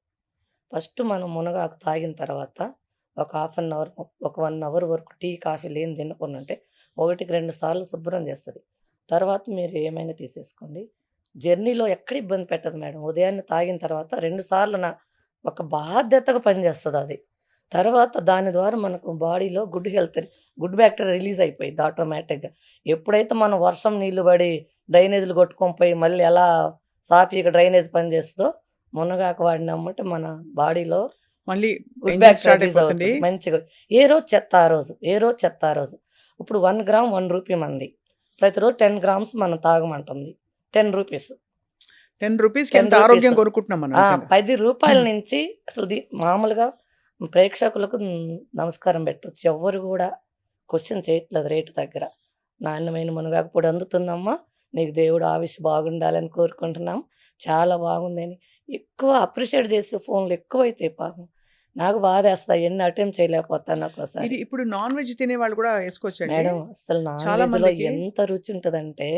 S2: ఫస్ట్ మనం మునగాకు తాగిన తర్వాత ఒక హాఫ్ అన్ అవర్, ఒక 1 అవర్ వరకు టీ, కాఫీ లేనిది తినకుండా ఒకటికి 2 సార్లు శుభ్రం చేస్తది. తర్వాత మీరు ఏమైనా తీసేసుకోండి. జర్నీలో ఎక్కడ ఇబ్బంది పెట్టదు మేడం. ఉదయాన్నే తాగిన తర్వాత 2 సార్లు ఒక బాధ్యతగా పనిచేస్తదది. తర్వాత దాని ద్వారా మనకు బాడీలో గుడ్ బ్యాక్టీరియా రిలీజ్ అయిపోయిద్ది ఆటోమేటిక్‌గా. ఎప్పుడైతే మనం వర్షం నీళ్లు పడి డ్రైనేజ్‌లు కొట్టుకొని పోయి మళ్ళీ ఎలా సాఫీగా డ్రైనేజ్ పనిచేస్తదో, మునగాకు వాడినామంటే మన బాడీలో
S1: మళ్ళీ
S2: good
S1: engine
S2: bacteria
S1: start
S2: release
S1: అయిపోతుంది.
S2: అవుతది మంచిగా. ఏ రోజు చెత్త ఆ రోజు. ఏ రోజు చెత్త ఆ రోజు. ఇప్పుడు 1 గ్రామ్ రూ. 1 మంది. ప్రతిరోజు 10 గ్రామ్స్ మనం తాగమంటుంది. రూ. 10.
S1: రూ. 10కి ఎంత
S2: 10
S1: ఆరోగ్యం
S2: రూపీస్.
S1: కొనుక్కుంటున్నాం మనం
S2: ఆ!
S1: నిజంగా.
S2: రూ. 10 నుంచి అసలు మామూలుగా ప్రేక్షకులకు నమస్కారం పెట్టొచ్చు. ఎవ్వరు గూడా క్వెషన్ చేయట్లేదు రేటు దగ్గర. నాణ్యమైన మునగాకు పొడి అందుతుందమ్మా. నీకు దేవుడు ఆయుష్ బాగుండాలని కోరుకుంటున్నాం. చాలా బాగుందని ఎక్కువ అప్రిషియేట్ చేసే ఫోన్‌లు ఎక్కువైతాయి పాపం. నాకు బాధేస్తాయి. ఎన్ని అటెంప్ట్ చేయలేకపోతాను ఒక్కోసారి.
S1: ఇది ఇప్పుడు నాన్ వెజ్ తినేవాళ్ళు కూడా ఏసుకోవచ్చండి?
S2: మేడం అస్సలు నాన్
S1: చాలా
S2: వెజ్‌లో
S1: మందికి
S2: ఎంత రుచి ఉంటదంటే,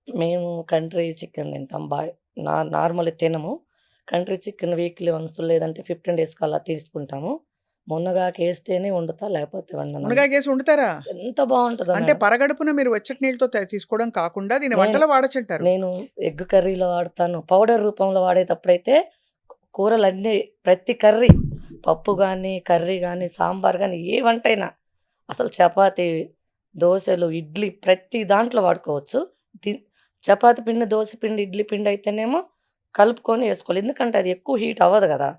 S2: మేము కంట్రీ చికెన్ తింటాం. నార్మల్‌గా తినము. కంట్రీ చికెన్ వీక్లీ వన్స్ లేదంటే 15 డేస్‌కి అలా తీసుకుంటాము. మునగాకేస్తేనే వండుతా లేకపోతే వండనమ్మ.
S1: మునగాకేసి వండుతారా?
S2: ఎంత బావుంటదో
S1: అంటే
S2: మేడం.
S1: పరగడుపున మీరు వెచ్చటి నీళ్ళతో తీసుకోవడం కాకుండా దీన్ని
S2: నేను
S1: వంటలో వాడొచ్చంటారు.
S2: నేను ఎగ్ కర్రీలో వాడతాను. పౌడర్ రూపంలో వాడేటప్పుడైతే కూరలన్నీ ప్రతి కర్రీ పప్పు గానీ, కర్రీ గానీ, సాంబార్ గానీ ఏ వంటైనా అసలు చపాతీ, దోసలు, ఇడ్లీ ప్రతి దాంట్లో వాడుకోవచ్చు. ది చపాతీ పిండి, దోస పిండి, ఇడ్లీ పిండి అయితేనేమో కలుపుకొని ఏసుకోవాలి. ఎందుకంటే అది ఎక్కువ హీట్ అవ్వదు గదా!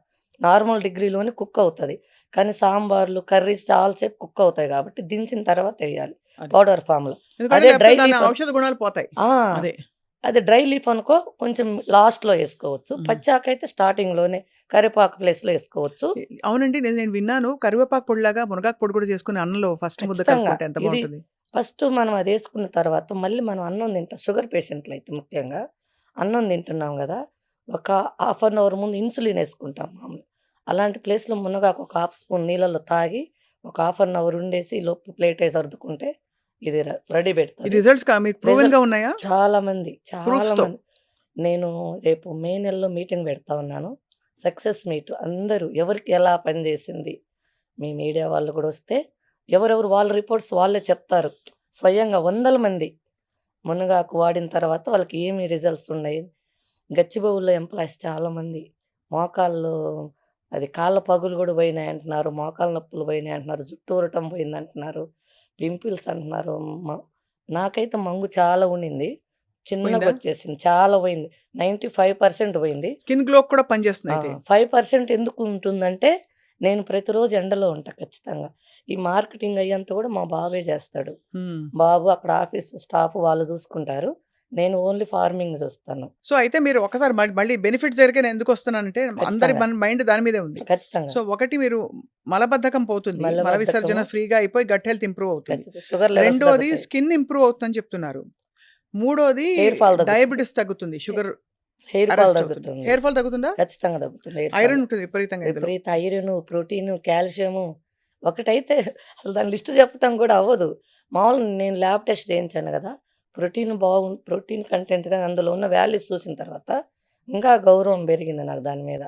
S2: నార్మల్ డిగ్రీలోనే కుక్ అవుతది. కానీ సాంబార్లు, కర్రీస్ చాలా సేపు కుక్ అవుతాయి గాబట్టి దించిన తర్వాత ఎయ్యాలి
S1: అది.
S2: పౌడర్ ఫార్మ్‌లో.
S1: ఎందుకంటే
S2: అదే
S1: లేకపోతే
S2: డ్రై
S1: దాని
S2: లీఫ్
S1: ఔషధ గుణాలు పోతాయి.
S2: ఆ!
S1: అదే.
S2: అదే డ్రై లీఫ్ అనుకో కొంచెం లాస్ట్‌లో ఏసుకోవచ్చు.
S1: హ్మ్.
S2: పచ్చాకైతే స్టార్టింగ్‌లోనే కరివేపాకు ప్లేస్‌లో ఏసుకోవచ్చు.
S1: అవునండి. నేను విన్నాను. కరివేపాకు పొడిలాగా మునగాకు పొడి కూడా చేసుకొని అన్నంలో ఫస్ట్ ముద్ద
S2: ఖచ్చితంగా.
S1: కలుపుకుంటే ఎంత
S2: ఇది
S1: బావుంటుంది.
S2: ఫస్ట్ మనం అదేసుకున్న తర్వాత మళ్ళీ మనం అన్నం తింటాం. షుగర్ పేషెంట్‌లయితే ముఖ్యంగా. అన్నం తింటున్నాం గదా! ఒక హాఫ్ అన్ అవర్ ముందు ఇన్సులిన్ ఏసుకుంటాం మామూలుగా. అలాంటి ప్లేస్‌లో మునగాకు ఒక హాఫ్ స్పూన్ నీళ్ళలో తాగి ఒక హాఫ్ అన్ అవర్ ఉండేసి ఈలోపు ప్లేటేసి సర్దుకుంటే ఇది రెడీ
S1: ఈ
S2: పెడతది.
S1: రిజల్ట్స్ మీకు ప్రూవెన్‌గా
S2: రిజల్ట్
S1: ఉన్నాయా?
S2: చాలా మంది, చాలా
S1: ప్రూఫ్స్‌తో.
S2: మంది. నేను రేపు మే నెలలో మీటింగ్ పెడతా ఉన్నాను. సక్సెస్ మీట్ అందరూ ఎవరికి ఎలా పనిచేసింది, మీ మీడియా వాళ్ళు కూడా వస్తే ఎవరెవరు వాళ్ళ రిపోర్ట్స్ వాళ్ళే చెప్తారు. స్వయంగా వందల మంది మునగాకు వాడిన తర్వాత వాళ్ళకి ఏమి రిజల్ట్స్ ఉన్నాయి. గచ్చిబౌలిలో ఎంప్లాయీస్ చాలామంది మోకాళ్ళు అది కాళ్ళ పగులు కూడా పోయినాయంటున్నారు. మోకాళ్ళ నొప్పులు పోయినాయంటున్నారు. జుట్టు ఊరటం పోయిందంటున్నారు. పింపుల్స్ అంటున్నారు. మ నాకైతే మంగు చాలా ఉండింది.
S1: పోయిందా?
S2: చిన్నగొచ్చేసింది. చాలా పోయింది. 95% పోయింది.
S1: స్కిన్ గ్లోకి కూడా పనిచేస్తుంది అయితే.
S2: 5% ఎందుకు ఉంటుందంటే, నేను ప్రతిరోజు ఎండలో ఉంటా ఖచ్చితంగా. ఈ మార్కెటింగ్ అయ్యంతా కూడా మా బాబే చేస్తాడు.
S1: హ్మ్.
S2: బాబు అక్కడ ఆఫీస్ స్టాఫ్ వాళ్ళు చూసుకుంటారు. నేను ఓన్లీ ఫార్మింగ్ చూస్తాను.
S1: సో, అయితే మీరు ఒకసారి మళ్ళీ బెనిఫిట్స్ దగ్గరికే నేను ఎందుకొస్తున్నానంటే అందరి
S2: ఖచ్చితంగా.
S1: మైండ్ దాని మీదే ఉంది.
S2: ఖచ్చితంగా.
S1: సో, ఒకటి మీరు మలబద్ధకం పోతుంది. మల
S2: మలబద్ధకము
S1: విసర్జన ఫ్రీగా అయిపోయి గట్ హెల్త్ ఇంప్రూవ్ అవుతుంది.
S2: ఖచ్చితంగా. షుగర్ లెవెల్స్
S1: రెండోది
S2: తగ్గుతాయి.
S1: స్కిన్ ఇంప్రూవ్ అవుతుందని చెప్తున్నారు. మూడోది
S2: హెయిర్ ఫాల్ తగ్గుతుంది.
S1: డయాబెటిస్ తగ్గుతుంది.
S2: హె
S1: షుగర్
S2: హెయిర్ ఫాల్
S1: అరెస్ట్ అవుతుంది.
S2: తగ్గుతుంది.
S1: హెయిర్ ఫాల్ తగ్గుతుందా?
S2: ఖచ్చితంగా తగ్గుతుంది హెయిర్ ఫాల్.
S1: ఐరన్ ఉంటుంది విపరీతంగా ఇందులో.
S2: విపరీత ఐరను, ప్రోటీను, కాల్షియము ఒకటైతే అసలు దాని లిస్ట్ చెప్పటం కూడా అవ్వదు. మామూలుగా నేను ల్యాబ్ టెస్ట్ చేయించాను గదా! ప్రోటీన్ కంటెంట్ గాని అందులో ఉన్న వాల్యూస్ చూసిన తర్వాత ఇంకా గౌరవం పెరిగింది నాకు దాని మీద.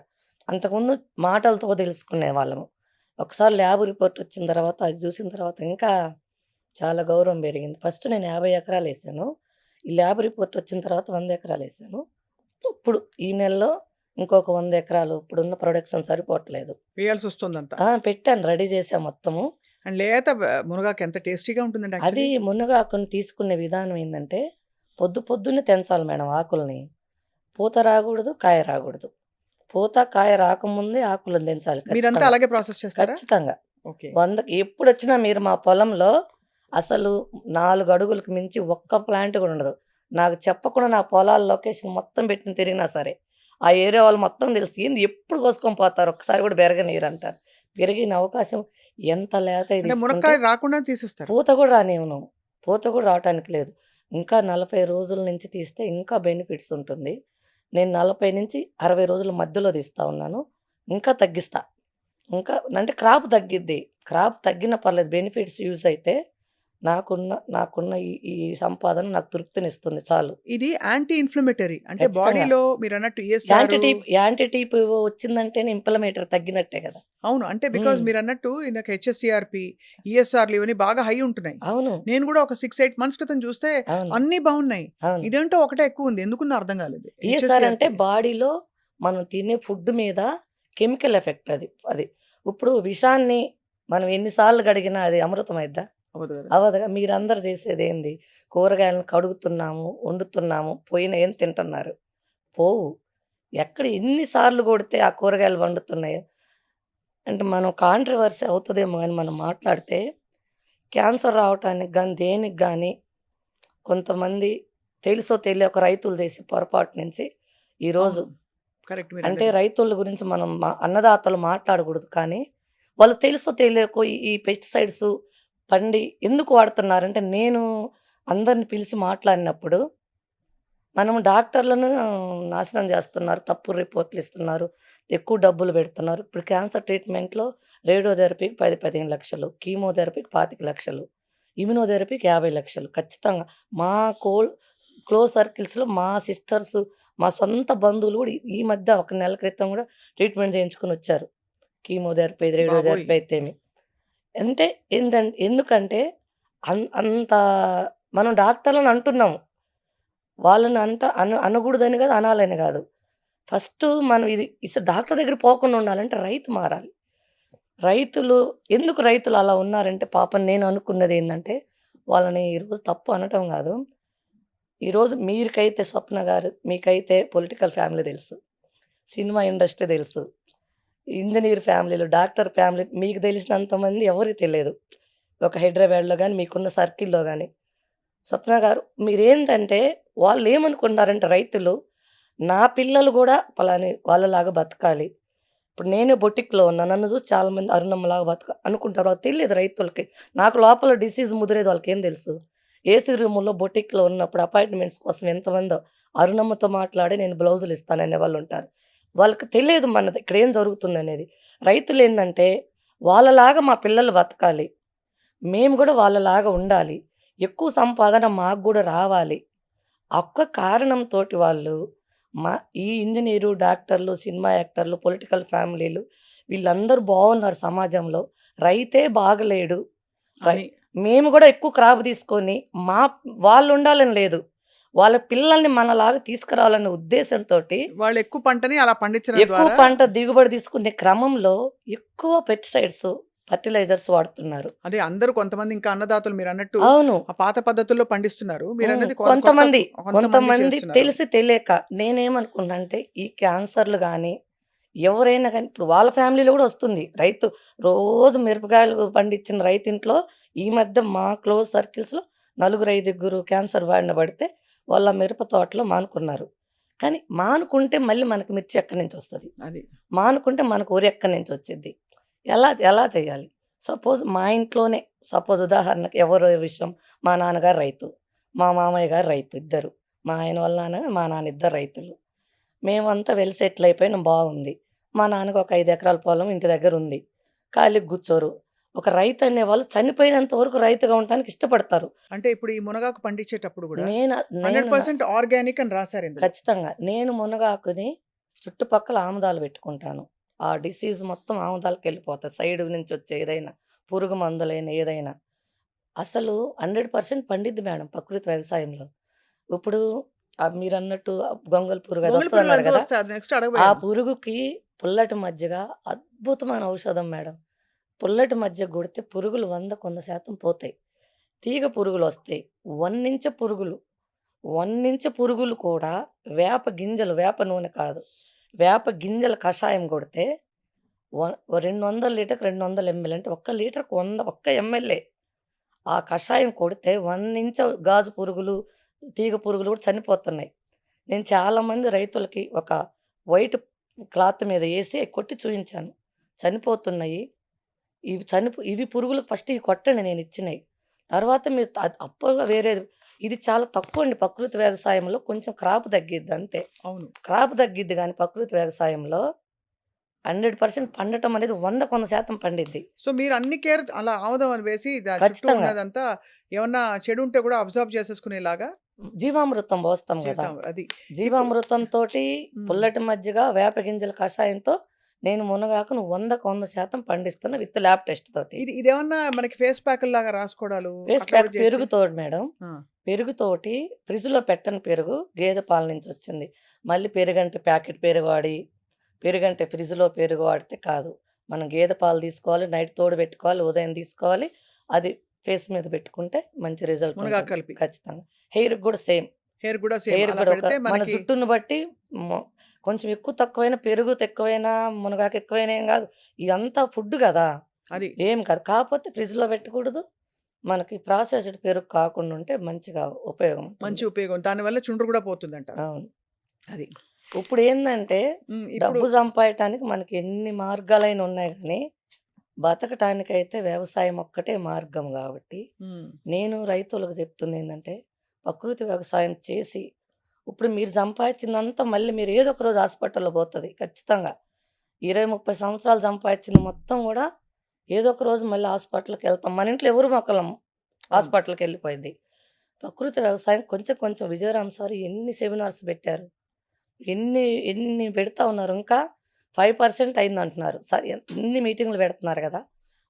S2: అంతకుముందు మాటలతో తెలుసుకునేవాళ్ళము. ఒకసారి ల్యాబ్ రిపోర్ట్ వచ్చిన తర్వాత అది చూసిన తర్వాత ఇంకా చాలా గౌరవం పెరిగింది. ఫస్ట్ నేను 50 ఎకరాలేసాను. ఈ ల్యాబ్ రిపోర్ట్ వచ్చిన తర్వాత 100 ఎకరాలేసాను. ఇప్పుడు ఈ నెలలో ఇంకొక 100 ఎకరాలు ఇప్పుడున్న ప్రొడక్షన్ సరిపోవట్లేదు.
S1: వేయాల్సొస్తుందంతా.
S2: పెట్టాను రెడీ చేశా మొత్తము.
S1: అండ్ లేత మునగాకు ఎంత టేస్టీగా ఉంటుందండి
S2: అది
S1: యాక్చువల్లీ.
S2: మునగాకుని తీసుకునే విధానం ఏందంటే, పొద్దున్నే తెంచాలి మేడం ఆకుల్ని. పూత రాగూడదు, కాయ రాగూడదు. పూత, కాయ రాకముందే ఆకులను తెంచాలి
S1: మీరంతా
S2: ఖచ్చితంగా.
S1: అలాగే ప్రాసెస్ చేస్తారా?
S2: ఖచ్చితంగా.
S1: ఓకే.
S2: 100కి ఎప్పుడొచ్చినా మీరు మా పొలంలో అసలు 4 అడుగులకు మించి ఒక్క ప్లాంట్ కూడా ఉండదు. నాకు చెప్పకుండా నా పొలాల లొకేషన్ మొత్తం పెట్టి తిరిగినా సరే, ఆ ఏరియా వాళ్ళు మొత్తం తెలుసు. ఏంది ఎప్పుడు కోసుకొని పోతారు ఒక్కసారి కూడా బెరగనీయరంటారు. పెరిగిన అవకాశం ఎంత లేతయి
S1: అంటే
S2: తీసుకుంటే
S1: మునక్కాయ రాకుండా తీసేస్తారు.
S2: పూత కూడా రానివ్వను. పూత కూడా రావటానికి లేదు. ఇంకా 40 రోజుల నుంచి తీస్తే ఇంకా బెనిఫిట్స్ ఉంటుంది. నేను 40-60 రోజుల మధ్యలో తీస్తా ఉన్నాను. ఇంకా తగ్గిస్తా. ఇంకా అంటే క్రాప్ తగ్గిద్ది. క్రాప్ తగ్గినా పర్లేదు. బెనిఫిట్స్ యూజ్ అయితే నాకున్న ఈ ఈ సంపాదన నాకు తృప్తినిస్తుంది చాలు.
S1: ఇది యాంటీ ఇన్‌ఫ్లమేటరీ. అంటే
S2: ఖచ్చితంగా.
S1: బాడీలో మీరన్నట్టు ఈఎస్ఆర్
S2: యాంటీ టీప్ వచ్చిందంటేనే ఇంప్లమేటరీ తగ్గినట్టే కదా!
S1: అవును. అంటే బికాజ్
S2: హ్మ్.
S1: మీరన్నట్టు నాకు హెచ్ఎస్‌సీఆర్‌పీ, ఈఎస్ఆర్‌లు ఇవన్నీ బాగా హై ఉంటున్నాయి.
S2: అవును.
S1: నేను కూడా ఒక 6, 8 మంత్స్ క్రితం చూస్తే
S2: అవును.
S1: అన్నీ బాగున్నాయి.
S2: అవును.
S1: ఇదేంటో ఒకటే ఎక్కువుంది. ఎందుకున్నో అర్థం కాలేదు.
S2: ఈఎస్ఆర్ అంటే
S1: హెచ్ఎస్‌సీఆర్‌పీ.
S2: బాడీలో మనం తినే ఫుడ్ మీద కెమికల్ ఎఫెక్ట్ అది. అది. ఇప్పుడు విషాన్ని మనం ఎన్ని సార్లు కడిగినా అది అమృతం అయిద్దా?
S1: అవ్వదు కదా!
S2: అవ్వదుగా. మీరందరూ చేసేదేంది? కూరగాయలను కడుగుతున్నాము, వండుతున్నాము, పోయినయేం తింటున్నారు. పోవు. ఎక్కడ ఎన్ని సార్లు కొడితే ఆ కూరగాయలు వండుతున్నాయి. అంటే మనం కాంట్రోవర్సీ అవుతదేమో గాని మనం మాట్లాడితే క్యాన్సర్ రావటానికి గాని, దేనికి గాని కొంతమంది తెలుసో తెలియకో రైతులు చేసే పొరపాటు నుంచి ఈరోజు
S1: అవును. కరెక్ట్
S2: అంటే
S1: మీరన్నది.
S2: రైతుల గురించి మనం అన్నదాతలు మాట్లాడకూడదు. కానీ వాళ్ళు తెలుసో తెలియకో ఈ పెస్టిసైడ్స్ పండి ఎందుకు వాడుతున్నారంటే, నేను అందరిని పిలిచి మాట్లాడినప్పుడు, మనం డాక్టర్లను నాశనం చేస్తున్నారు. తప్పుడు రిపోర్ట్‌లు ఇస్తున్నారు. ఎక్కువ డబ్బులు పెడుతున్నారు. ఇప్పుడు క్యాన్సర్ ట్రీట్‌మెంట్‌లో రేడియోథెరపీకి 10, 15 లక్షలు, కీమోథెరపీకి 25 లక్షలు, ఇమ్యునోథెరపీకి 50 లక్షలు ఖచ్చితంగా. మా కోల్ క్లోజ్ సర్కిల్స్‌లో మా సిస్టర్స్, మా సొంత బంధువులు కూడా ఈ మధ్య ఒక నెల క్రితం కూడా ట్రీట్‌మెంట్ చేయించుకొనొచ్చారు. కీమోథెరపీ,
S1: బాబోయ్!
S2: రేడియోథెరపీ అయితేమి. అంటే ఎందుకంటే అంత మనం డాక్టర్లని అంటున్నాము. వాళ్ళని అనకూడదని కాదు, అనాలని కాదు. ఫస్టు మనం డాక్టర్ దగ్గరికి పోకుండా ఉండాలంటే రైతు మారాలి. రైతులు ఎందుకు రైతులు అలా ఉన్నారంటే పాపం నేను అనుకున్నదేందంటే, వాళ్ళని ఈరోజు తప్పు అనటం గాదు. ఈరోజు మీకైతే స్వప్న గారు, మీకైతే పొలిటికల్ ఫ్యామిలీ తెలుసు. సినిమా ఇండస్ట్రీ తెలుసు. ఇంజినీర్ ఫ్యామిలీలు, డాక్టర్ ఫ్యామిలీ మీకు తెలిసినంత మంది ఎవరికీ తెలియదు. ఒక హైదరాబాద్‌లో గాని, మీకున్న సర్కిల్‌లో గాని. స్వప్న గారు మీరేంటంటే వాళ్ళేమనుకుంటున్నారంటే రైతులు, నా పిల్లలు గూడా పలాని వాళ్ళలాగా బతకాలి. ఇప్పుడు నేనే బొటిక్‌లో ఉన్నా. నన్ను చూసి చాలామంది అరుణమ్మలాగా అనుకుంటారు. వాళ్ళకి తెలీదు రైతులకి. నాకు లోపల డిసీజ్ ముదిరేది వాళ్ళకేం తెలుసు? ఏసీ రూముల్లో బొటిక్‌లో ఉన్నప్పుడు అపాయింట్‌మెంట్స్ కోసం ఎంతమందో అరుణమ్మతో మాట్లాడి నేను బ్లౌజులు ఇస్తాననే వాళ్ళుంటారు. వాళ్ళకి తెలియదు మనది ఇక్కడేం జరుగుతుందనేది. రైతులేందంటే వాళ్ళలాగా మా పిల్లలు బతకాలి. మేము గూడా వాళ్ళలాగా ఉండాలి. ఎక్కువ సంపాదన మాకు గూడా రావాలి. ఆ ఒక్క కారణంతోటి వాళ్ళు మా ఈ ఇంజినీరు, డాక్టర్లు, సినిమా యాక్టర్లు, పొలిటికల్ ఫ్యామిలీలు వీళ్ళందరూ బావున్నారు సమాజంలో. రైతే బాగలేడు. రై
S1: అని
S2: మేము గూడా ఎక్కువ క్రాప్ తీసుకొని మా వాళ్ళుండాలని లేదు. వాళ్ళ పిల్లల్ని మనలాగా తీసుకురావాలన్న ఉద్దేశంతోటి
S1: వాళ్ళు ఎక్కువ పంటని అలా పండించడం
S2: ఎక్కువ
S1: ద్వారా
S2: పంట దిగుబడి తీసుకునే క్రమంలో ఎక్కువ పెస్టిసైడ్స్, ఫెర్టిలైజర్స్ వాడుతున్నారు.
S1: అదే అందరూ కొంతమంది ఇంకా అన్నదాతలు మీరన్నట్టు
S2: అవును.
S1: ఆ పాత పద్ధతుల్లో పండిస్తున్నారు. మీరన్నది కొత్త
S2: కొంతమంది,
S1: కొంతమంది
S2: కొంతమంది
S1: చేస్తున్నారు.
S2: తెలిసి తెలియక నేనేమనుకున్నానంటే ఈ క్యాన్సర్‌లు గాని, ఎవరైనా గాని ఇప్పుడు వాళ్ళ ఫ్యామిలీలో గూడా వస్తుంది. రోజు మిరపకాయలు పండించిన రైతింట్లో ఈ మధ్య మా క్లోజ్ సర్కిల్స్‌లో నలుగురు, ఐదుగురు క్యాన్సర్ బారిన పడితే వాళ్ళ మిరప తోటలో మానుకున్నారు. కానీ మానుకుంటే మళ్ళీ మనకి మిర్చి ఎక్కడి నుంచొస్తది?
S1: అది.
S2: మానుకుంటే మనకు వరి ఎక్కడి నుంచొచ్చిద్ది? ఎలా ఎలా చేయాలి? సపోజ్ మా ఇంట్లోనే ఉదాహరణకి ఎవరో విషయం మా నాన్నగారు రైతు. మా మామయ్య గారు రైతు ఇద్దరు. మా ఆయన వాళ్ళ నాన్న, మా నాన్న ఇద్దరు రైతులు. మేమంతా వెల్ సెటిల్ అయిపోయినాం బాగుంది. మా నాన్నకి ఒక 5 ఎకరాల పొలం ఇంటి దగ్గరుంది. ఖాళీగా కూర్చోరు. ఒక రైతు అనేవాళ్ళు చనిపోయినంత వరకు రైతుగా ఉండటానికి ఇష్టపడతారు.
S1: అంటే ఇప్పుడు ఈ మునగాకు పండించేటప్పుడు గూడా
S2: నేను నేను న
S1: 100% ఆర్గానిక్ అని రాసారు ఇందులో.
S2: ఖచ్చితంగా. నేను మునగాకుని చుట్టుపక్కల ఆముదాలు పెట్టుకుంటాను. ఆ డిసీజ్ మొత్తం ఆముదాలకెళ్ళిపోతది. సైడ్ నుంచి వచ్చే ఏదైనా పురుగు మందులైన ఏదైనా. అసలు 100% పండిద్ది మేడం ప్రకృతి వ్యవసాయంలో. ఇప్పుడు మీరన్నట్టు గొంగళి పురుగు
S1: గొంగళి పురుగులు
S2: అదొస్తదన్నారు
S1: అదే
S2: గదా!
S1: వస్తాయి. అది నెక్స్ట్
S2: ఆ
S1: అడగబోయాను.
S2: పురుగుకి పుల్లటి మజ్జిగ అద్భుతమైన ఔషధం మేడం. పుల్లటి మజ్జిగ గొడితే పురుగులు 100% పోతాయి. తీగ పురుగులొస్తాయి. వన్నించ పురుగులు, వన్నించ పురుగులు కూడా వేప గింజలు, వేప నూనె కాదు. వేప గింజల కషాయం గొడితే వ 200 లీటర్‌కి 200 ఎంఎల్ అంటే ఒక్క లీటర్‌కి 100 ఒక్క ఎంఎల్‌ఏ. ఆ కషాయం కొడితే 1 ఇంచ్ గాజు పురుగులు, తీగ పురుగులు కూడా చనిపోతున్నాయి. నేను చాలామంది రైతులకి ఒక వైట్ క్లాత్ మీద ఏసి కొట్టి చూయించాను. చనిపోతున్నాయి. ఇవి పురుగులకు ఫస్ట్ ఇవి కొట్టండి నేనిచ్చినయి. తర్వాత మీరు అప్పుగా వేరేది ఇది చాలా తక్కువండి ప్రకృతి వ్యవసాయంలో కొంచెం క్రాప్ తగ్గిద్ది అంతే.
S1: అవును.
S2: క్రాప్ తగ్గిద్ది గానీ ప్రకృతి వ్యవసాయంలో 100% పండటం అనేది 100% పండిద్ది.
S1: సో, మీరు అన్ని కేర్ అలా ఆముదం అని వేసి చుట్టూ
S2: ఖచ్చితంగా.
S1: ఉన్నదంతా ఏమన్నా చెడు ఉంటే కూడా అబ్జార్బ్ చేసేసుకునేలాగా
S2: జీవామృతం పోస్తాం గదా!
S1: చేద్దాం. అది. ఇప్పుడు
S2: జీవామృతంతోటి
S1: హ్మ్.
S2: పుల్లటి మజ్జిగ, వేప గింజల కషాయంతో నేను మునగాకును 100% పండిస్తున్నా విత్ ల్యాబ్ టెస్ట్ తోటి.
S1: ఇదేమన్నా మనకి ఫేస్ ప్యాకుల్లాగా రాసుకోవడాలు
S2: ఫేస్
S1: అట్లా
S2: ప్యాక్
S1: కూడా చేయొచ్చా?
S2: పెరుగుతోటి మేడం.
S1: ఆ!
S2: పెరుగుతోటి ఫ్రిడ్జ్‌లో పెట్టని పెరుగు గేదె పాల నుంచొచ్చింది. మళ్ళీ పెరుగంటే ప్యాకెట్ పెరుగు వాడి, పెరుగంటే ఫ్రిడ్జ్‌లో పెరుగు వాడితే కాదు. మనం గేదె పాలు తీసుకోవాలి, నైట్ తోడుబెట్టుకోవాలి, ఉదయం తీసుకోవాలి. అది ఫేస్ మీద పెట్టుకుంటే మంచి రిజల్ట్
S1: మునగాకు
S2: ఉంటది.
S1: కలిపి.
S2: ఖచ్చితంగా. హెయిర్‌కి గూడా సేమ్.
S1: హెయిర్ కూడా సేమ్
S2: హెయిర్‌కి
S1: అలా
S2: గూడా
S1: పెడితే
S2: మన
S1: మనకి
S2: జుట్టుని బట్టి మొ కొంచెం ఎక్కువ తక్కువైనా పెరుగు తక్కువైనా, మునగాకు ఎక్కువైనా ఏం గాదు. ఇదంతా ఫుడ్ గదా!
S1: అది.
S2: ఏం కాదు. కాపోతే ఫ్రిడ్జ్‌లో పెట్టకూడదు. మనకి ప్రాసెస్డ్ పెరుగు కాకుండా ఉంటే మంచిగా ఉపయోగం
S1: మంచి
S2: ఉంటుంది.
S1: ఉపయోగం. దానివల్ల చుండ్రు కూడా పోతుందంటారు.
S2: అవును.
S1: అది.
S2: ఇప్పుడేందంటే
S1: హ్మ్. ఇప్పుడు
S2: డబ్బు సంపాయటానికి మనకి ఎన్ని మార్గాలైన ఉన్నాయి గానీ, బతకటానికైతే వ్యవసాయం ఒక్కటే మార్గం గాబట్టి,
S1: హ్మ్.
S2: నేను రైతులకు చెప్తుందేందంటే, ప్రకృతి వ్యవసాయం చేసి, ఇప్పుడు మీరు సంపాదిచ్చిందంతా మళ్ళీ మీరు ఏదో ఒక రోజు హాస్పిటల్‌లో పోతది ఖచ్చితంగా. 20, 30 సంవత్సరాలు సంపాదిచ్చింది మొత్తం గూడా ఏదో ఒక రోజు మళ్ళీ హాస్పిటల్‌కెళ్తాం. మన ఇంట్లో ఎవరు మొక్కలం
S1: అవును.
S2: హాస్పిటల్‌కెళ్ళిపోయిద్ది. ప్రకృతి వ్యవసాయం కొంచెం కొంచెం విజయరామ్ సార్ ఎన్ని సెమినార్స్ పెట్టారు. ఎన్ని ఎన్ని పెడతా ఉన్నారు. ఇంకా 5% అయిందంటున్నారు. ఇన్ని మీటింగులు పెడుతున్నారు గదా!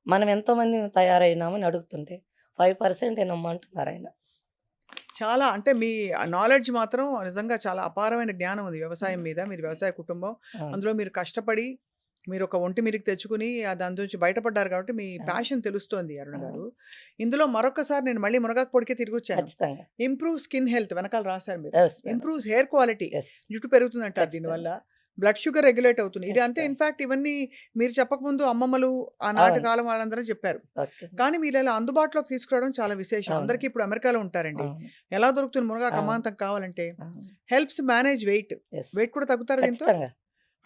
S2: మనం ఎంతమంది తయారైనామని అడుగుతుంటే 5% ఏనమ్మా అంటున్నారాయన.
S1: చాలా అంటే మీ నాలెడ్జ్ మాత్రం నిజంగా చాలా అపారమైన జ్ఞానం ఉంది వ్యవసాయం
S2: హ్మ్.
S1: మీద. మీరు వ్యవసాయ కుటుంబం.
S2: అవును.
S1: అందులో మీరు కష్టపడి మీరొక ఒంటి మీదకి తెచ్చుకొని దాని నుంచి బయటపడ్డారు కాబట్టి మీ
S2: అవును.
S1: ప్యాషన్ తెలుస్తోంది అరుణ
S2: అవును.
S1: గారు. ఇందులో మరొక్కసారి నేను మళ్ళీ మునగాకు పొడికే తిరిగొచ్చాను.
S2: ఖచ్చితంగా.
S1: ఇంప్రూవ్ స్కిన్ హెల్త్ వెనకాల రాసారు మీరు.
S2: Yes madam.
S1: Improves hair quality.
S2: Yes.
S1: జుట్టు పెరుగుతుందంటారు దీనివల్ల.
S2: ఖచ్చితంగా.
S1: బ్లడ్ షుగర్ రెగ్యులేట్ అవుతుంది. ఇది అంతే
S2: ఖచ్చితంగా.
S1: ఇన్‌ఫాక్ట్ ఇవన్నీ మీరు చెప్పకముందు అమ్మమ్మలు ఆనాటి
S2: అవును.
S1: కాలం వాళ్ళందరూ చెప్పారు.
S2: ఓకే.
S1: కానీ వీళ్ళలా అందుబాటులోకి తీసుకురావడం చాలా విశేషం.
S2: అవును.
S1: అందరికీ ఇప్పుడు అమెరికాలో ఉంటారండి.
S2: అవును.
S1: ఎలా దొరుకుతుంది మునగాకు
S2: అవును.
S1: అమాంతం కావాలంటే?
S2: అవును.
S1: Helps manage weight.
S2: Yes.
S1: Weight కూడా తగ్గుతారా దీంతో?
S2: ఖచ్చితంగా.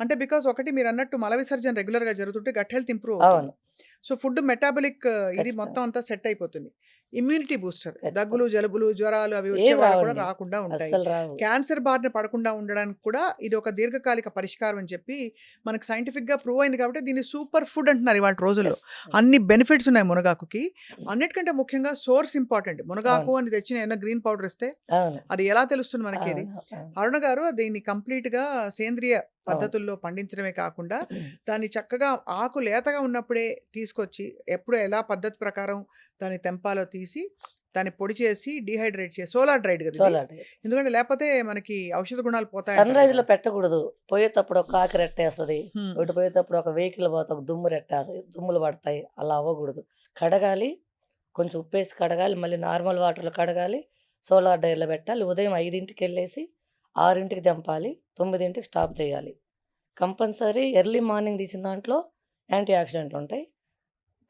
S1: అంటే బికాజ్ ఒకటి మీరన్నట్టు మల విసర్జన రెగ్యులర్‌గా జరుగుతుంటే గట్ హెల్త్ ఇంప్రూవ్ అవుతుంది.
S2: అవును.
S1: సో, ఫుడ్ మెటాబాలిక్ ఇది మొత్తం
S2: ఖచ్చితంగా.
S1: అంతా సెట్ అయిపోతుంది. Immunity booster. దగ్గులు,
S2: ఖచ్చితంగా.
S1: జలుబులు, జ్వరాలు అవి వచ్చే
S2: ఏం
S1: వాళ్ళకి కూడా
S2: రావండి.
S1: రాకుండా ఉంటాయి.
S2: అస్సలు రావు.
S1: క్యాన్సర్ బారిన పడకుండా ఉండడానికి కూడా ఇది ఒక దీర్ఘకాలిక పరిష్కారం అని చెప్పి మనకు సైంటిఫిక్‌గా ప్రూవ్ అయింది కాబట్టి దీన్ని సూపర్ ఫుడ్ అంటున్నారు ఇవాల్టి రోజుల్లో.
S2: యెస్.
S1: అన్ని బెనిఫిట్స్ ఉన్నాయి మునగాకుకి. అన్నిటికంటే ముఖ్యంగా సోర్స్ ఇంపార్టెంట్. మునగాకు
S2: అవును.
S1: అని తెచ్చిన ఏమైనా గ్రీన్ పౌడర్ ఇస్తే
S2: అవును.
S1: అది ఎలా తెలుస్తుంది మనకేది?
S2: అవును. అవును.
S1: అరుణ గారు దీన్ని కంప్లీట్‌గా సేంద్రియ
S2: అవును.
S1: పద్ధతుల్లో పండించడమే కాకుండా, దాన్ని చక్కగా ఆకు లేతగా ఉన్నప్పుడే తీసుకొచ్చి, ఎప్పుడు ఎలా పద్ధతి ప్రకారం దాన్ని తెంపాలో తీసి, దాన్ని పొడి చేసి, డీహైడ్రేట్ చేసి సోలార్ డ్రైడ్ గదా ఇది.
S2: సోలార్
S1: ఎందుకంటే లేపోతే మనకి ఔషధ గుణాలు పోతాయంటారు గదా!
S2: సన్‌రైజ్‌లో పెట్టకూడదు. పోయేతప్పుడు ఒక కాకి రెట్టేస్తది.
S1: హ్మ్.
S2: ఇటు పోయేతప్పుడు ఒక వెహికల్ పోతే ఒక దుమ్ము రెట్టేస్తది. దుమ్ములు పడతాయి. అలా అవ్వకూడదు. కడగాలి. కొంచెం ఉప్పేసి కడగాలి. మళ్ళీ నార్మల్ వాటర్‌లో కడగాలి. సోలార్ డ్రైయర్‌లో పెట్టాలి. ఉదయం 5కి 6కి తెంపాలి. 9కి స్టాప్ చేయాలి. కంపల్సరీ ఎర్లీ మార్నింగ్ తీసిన దాంట్లో యాంటీ ఆక్సిడెంట్లుంటాయి.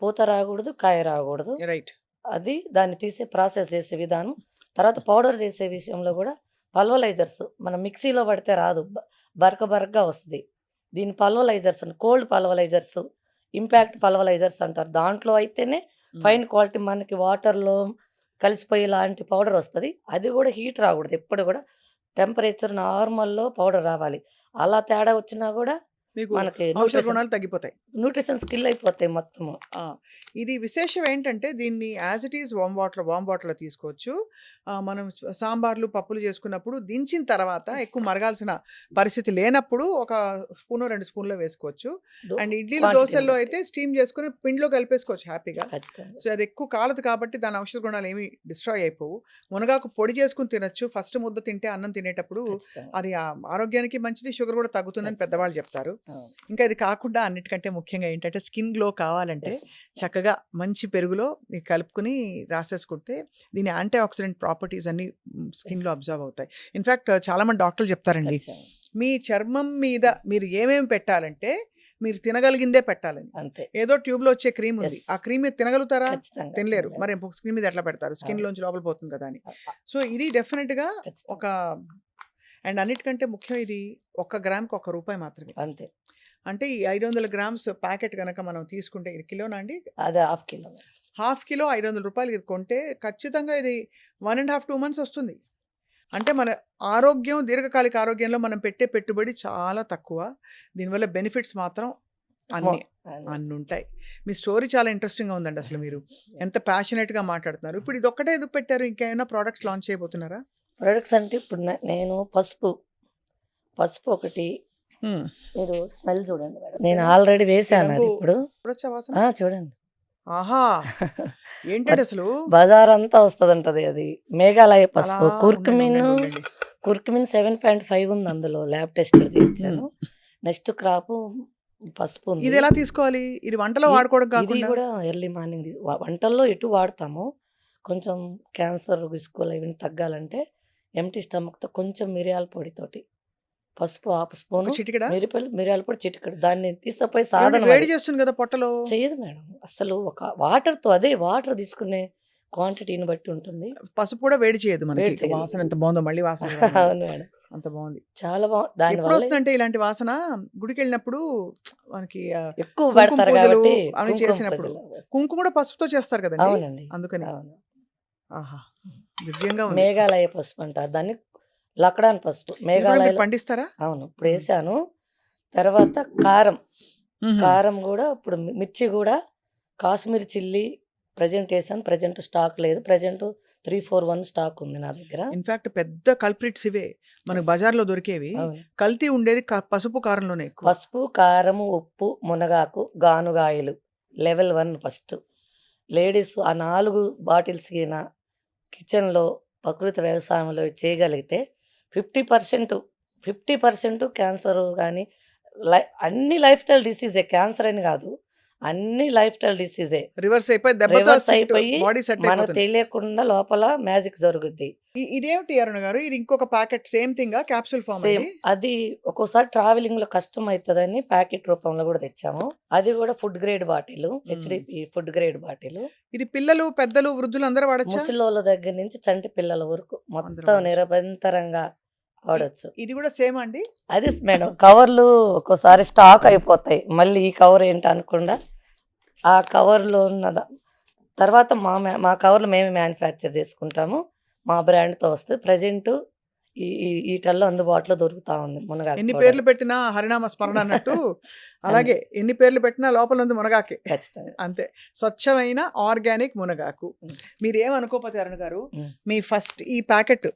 S2: పూత రాకూడదు. కాయ రాకూడదు.
S1: రైట్.
S2: అది దాన్ని తీసే ప్రాసెస్ చేసే విధానం. తర్వాత పౌడర్ చేసే విషయంలో గూడా పల్వలైజర్స్ మనం మిక్సీలో పడితే రాదు. బరకగా వస్తది. దీన్ని పల్వలైజర్స్ కోల్డ్ పల్వలైజర్స్, ఇంపాక్ట్ పల్వలైజర్స్ అంటారు. దాంట్లో అయితేనే
S1: హ్మ్.
S2: ఫైన్ క్వాలిటీ మనకి వాటర్‌లో కలిసిపోయేలాంటి పౌడర్ వస్తది. అది గూడా హీట్ రాకూడదు. ఎప్పుడు గూడా టెంపరేచర్ నార్మల్‌లో పౌడర్ రావాలి. అలా తేడా వచ్చినా గూడా
S1: మీకు
S2: మనకి
S1: ఔషధ గుణాలు తగ్గిపోతాయి.
S2: న్యూట్రిషన్స్ కిల్ అయిపోతాయి మొత్తము.
S1: ఆ! ఇది విశేషం ఏంటంటే దీన్ని యాస్ ఇట్ ఈజ్ వార్మ్ వాటర్‌లో తీసుకోవచ్చు. మనం సాంబార్లు, పప్పులు చేసుకున్నప్పుడు దించిన తర్వాత
S2: యెస్.
S1: ఎక్కువ మరగాల్సిన పరిస్థితి లేనప్పుడు ఒక స్పూనో, 2 స్పూన్‌లో వేసుకోవచ్చు.
S2: దో
S1: అండ్ ఇడ్లీలు,
S2: క్వాంటిటీని
S1: దోసల్లో
S2: బట్టి.
S1: అయితే స్టీమ్ చేసుకొని పిండిలో కలిపేసుకోవచ్చు హ్యాపీగా.
S2: ఖచ్చితంగా.
S1: సో, అది ఎక్కువ కాలదు కాబట్టి దాని ఔషధ గుణాలు ఏమి డిస్ట్రాయ్ అయిపోవు. మునగాకు పొడి చేసుకొని తినొచ్చు. ఫస్ట్ ముద్ద తింటే అన్నం తినేటప్పుడు
S2: ఖచ్చితంగా.
S1: అది ఆరోగ్యానికి మంచిది. షుగర్ కూడా తగ్గుతుందని
S2: ఖచ్చితంగా.
S1: పెద్దవాళ్ళు చెప్తారు.
S2: అవును.
S1: ఇంకా ఇది కాకుండా అన్నిటికంటే ముఖ్యంగా ఏంటంటే స్కిన్ గ్లో కావాలంటే
S2: యెస్.
S1: చక్కగా మంచి పెరుగులో ఇది కలుపుకొని రాసేసుకుంటే దీని యాంటీ ఆక్సిడెంట్ ప్రాపర్టీస్ అన్నీ
S2: యెస్.
S1: స్కిన్‌లో అబ్జర్వ్ అవుతాయి. ఇన్‌ఫాక్ట్ చాలామంది డాక్టర్లు చెప్తారండి.
S2: ఖచ్చితంగా.
S1: మీ చర్మం మీద మీరు ఏమేమి పెట్టాలంటే మీరు తినగలిగిందే పెట్టాలని.
S2: అంతే.
S1: ఏదో ట్యూబ్‌లో వచ్చే క్రీమ్ ఉంది.
S2: యెస్.
S1: ఆ క్రీమ్ మీరు తినగలుగుతారా?
S2: ఖచ్చితంగా.
S1: తినలేరు.
S2: తినలేం.
S1: మరి స్కిన్ మీద ఎట్లా పెడతారు?
S2: అవును.
S1: స్కిన్‌లోంచి లోపల పోతుంది కదా అని.
S2: అ అ
S1: సో, ఇది డెఫినిట్‌గా
S2: ఖచ్చితంగా.
S1: ఒక అండ్ అన్నిటికంటే ముఖ్యం ఇది ఒక్క గ్రామ్‌కి రూ. 1 మాత్రమే.
S2: అంతే.
S1: అంటే ఈ 500 గ్రామ్స్ ప్యాకెట్ గనక మనం తీసుకుంటే ఇది కిలోనా అండి?
S2: అదే హాఫ్ కిలో.
S1: హాఫ్ కిలో రూ. 500 ఇది కొంటే ఖచ్చితంగా ఇది 1 ½ 2 మంత్స్ వస్తుంది. అంటే మన ఆరోగ్యం దీర్ఘకాలిక ఆరోగ్యంలో మనం పెట్టే పెట్టుబడి చాలా తక్కువ. దీనివల్ల బెనిఫిట్స్ మాత్రం
S2: మొ
S1: అన్నీ,
S2: అదే.
S1: అన్నుంటాయి. మీ స్టోరీ చాలా ఇంట్రెస్టింగ్‌గా ఉందండి అసలు మీరు. ఎంత ప్యాషనేట్‌గా మాట్లాడుతున్నారు. ఇప్పుడు ఇదొక్కటే ఎందుకు పెట్టారు? ఇంకా ఏమైనా ప్రొడక్ట్స్ లాంచ్ చేయబోతున్నారా?
S2: ప్రొడక్ట్స్ అంటే ఇప్పుడు నేను పసుపు ఒకటి
S1: హ్మ్.
S2: మీరు స్మెల్ చూడండి మేడం. నేను ఆల్రెడీ
S1: ఈ
S2: వేసాను
S1: రంగు
S2: అది ఇప్పుడు.
S1: చూడొచ్చా వాసన?
S2: చూడండి.
S1: ఆహా! ఏంటండి అసలు?
S2: బజారంతా వస్తదంటది అది. మేఘాలయ
S1: అలా
S2: పసుపు.
S1: ఉండండి.
S2: కుర్కుమిన్ 7.5 ఉంది అందులో. ల్యాబ్ టెస్ట్‌లు
S1: హ్మ్.
S2: చేయించాను. నెక్స్ట్ క్రాపు పసుపు ఉంది.
S1: ఇది ఎలా తీసుకోవాలి? ఇది వంటలో
S2: ఇ
S1: వాడుకోవడం
S2: ఇది
S1: కాకుండా
S2: గూడా ఎర్లీ మార్నింగ్ వంటల్లో ఎటు వాడతాము. కొంచెం క్యాన్సర్ రిస్కులు ఇవన్నీ తగ్గాలంటే ఎంప్టీ స్టమక్‌తో కొంచెం మిరియాల పొడితోటి పసుపు హాఫ్
S1: ఒక
S2: స్పూను,
S1: చిటికెడా?
S2: మిరియాల పొడి చిటికెడు. దాన్ని తీసుకుపోయే
S1: ఏవండీ
S2: సాధనం
S1: వేడి
S2: అది.
S1: చేస్తుంది కదా పొట్టలో.
S2: చెయ్యదు మేడం. అస్సలు ఒక వాటర్‌తో అదే వాటర్ తీసుకునే క్వాంటిటీని బట్టి ఉంటుంది.
S1: పసుపు కూడా వేడి చేయదు మనకి.
S2: వేడి చేయదు.
S1: వాసన ఎంత బావుందో మళ్ళీ వాసన చూడాలండి.
S2: అవును మేడం.
S1: అంత బావుంది.
S2: చాలా దానివల్ల
S1: ఎప్పుడొస్తుందంటే ఇలాంటి వాసన గుడికెళ్ళినప్పుడు మనకి
S2: ఎక్కువ
S1: కుంకుమ
S2: పెడతారు
S1: పూజలు
S2: కాబట్టి
S1: అవి
S2: కుంకుమ
S1: చేసినప్పుడు.
S2: పూజలు వేస్తారు.
S1: కుంకుమ కూడా పసుపుతో చేస్తారు కదండీ!
S2: అవునండి.
S1: అందుకని.
S2: అవును.
S1: ఆహా! దివ్యంగా ఉంది.
S2: మేఘాలయ పసుపు అంటారు దాన్ని. లక్డాన్ పసుపు.
S1: ఇది కూడా మీరు
S2: మేఘాలయలో
S1: పండిస్తారా?
S2: అవును.
S1: హ్మ్.
S2: ఇప్పుడేసాను. తర్వాత కారం.
S1: హుహు.
S2: కారం గూడా ఇప్పుడు మిర్చి గూడా కాశ్మీర్ చిల్లీ ప్రెజెంట్ ఏసాను. ప్రెజెంట్ స్టాక్ లేదు. ప్రెజెంట్ 3, 4, 1 స్టాక్ ఉంది నా దగ్గర.
S1: ఇన్‌ఫాక్ట్ పెద్ద కల్ప్రిట్స్ ఇవే. మనకు
S2: యెస్.
S1: బజార్‌లో దొరికేవి.
S2: అవును.
S1: కల్తీ ఉండేది పసుపు, కారంలోనే ఎక్కువ.
S2: పసుపు, కారము, ఉప్పు, మునగాకు, గానుగాయలు. Level 1 first. లేడీస్ ఆ 4 బాటిల్స్ గిన కిచెన్‌లో ప్రకృతి వ్యవసాయంలో చేయగలిగితే 50%, 50% క్యాన్సరు గాని అన్ని లైఫ్ స్టైల్ డిసీజే. క్యాన్సర్ అని గాదు. అన్ని లైఫ్ స్టైల్ డిసీజే.
S1: రివర్స్ అయిపోయి దెబ్బతో
S2: రివర్స్ అయిపోయి
S1: బాడీ సెట్
S2: మనకు
S1: అయిపోతుంది.
S2: తెలియకుండా లోపల మ్యాజిక్ జరుగుద్ది.
S1: ఇదేమిటి అరుణ గారు? ఇది ఇంకొక ప్యాకెట్ సేమ్ థింగా? క్యాప్సూల్ ఫార్మా
S2: సేమ్
S1: ఇది?
S2: అది ఒక్కోసారి ట్రావెలింగ్‌లో కష్టమైతదని ప్యాకెట్ రూపంలో గూడా తెచ్చాము. అది గూడా ఫుడ్ గ్రేడ్ బాటిలు.
S1: హ్మ్.
S2: HDP food grade bottle.
S1: ఇది పిల్లలు, పెద్దలు, వృద్ధులు అందరూ వాడొచ్చా?
S2: ముసలోళ్ళ దగ్గర నుంచి చంటి పిల్లల వరకు
S1: అందరూ
S2: మొత్తం
S1: వాడొచ్చు.
S2: నిరభ్యంతరంగా వాడొచ్చు.
S1: ఇది కూడా సేమా అండి?
S2: అది మేడం కవర్లు ఒక్కోసారి స్టాక్ అయిపోతాయి. మళ్ళీ ఈ కవర్ ఏంటి అనకుండా ఆ కవర్‌లో ఉన్నద తర్వాత మా కవర్లు మేమే మ్యానుఫ్యాక్చర్ చేసుకుంటాము. మా బ్రాండ్‌తో వస్తది. ప్రెజెంట్ ఈ ఈ ఈటల్లో అందుబాటులో దొరుకుతా ఉంది మునగాకు
S1: ఎన్ని
S2: పౌడర్.
S1: పేర్లు పెట్టినా హరినామ స్మరణ అన్నట్టు
S2: అన్ని
S1: అలాగే ఎన్ని పేర్లు పెట్టినా లోపల ఉంది మునగాకే.
S2: ఖచ్చితంగా.
S1: అంతే. స్వచ్ఛమైన ఆర్గానిక్ మునగాకు.
S2: హ్మ్.
S1: మీరేమనుకోకపోతే అరుణ్ గారు,
S2: హ్మ్.
S1: మీ ఫస్ట్ ఈ ప్యాకెట్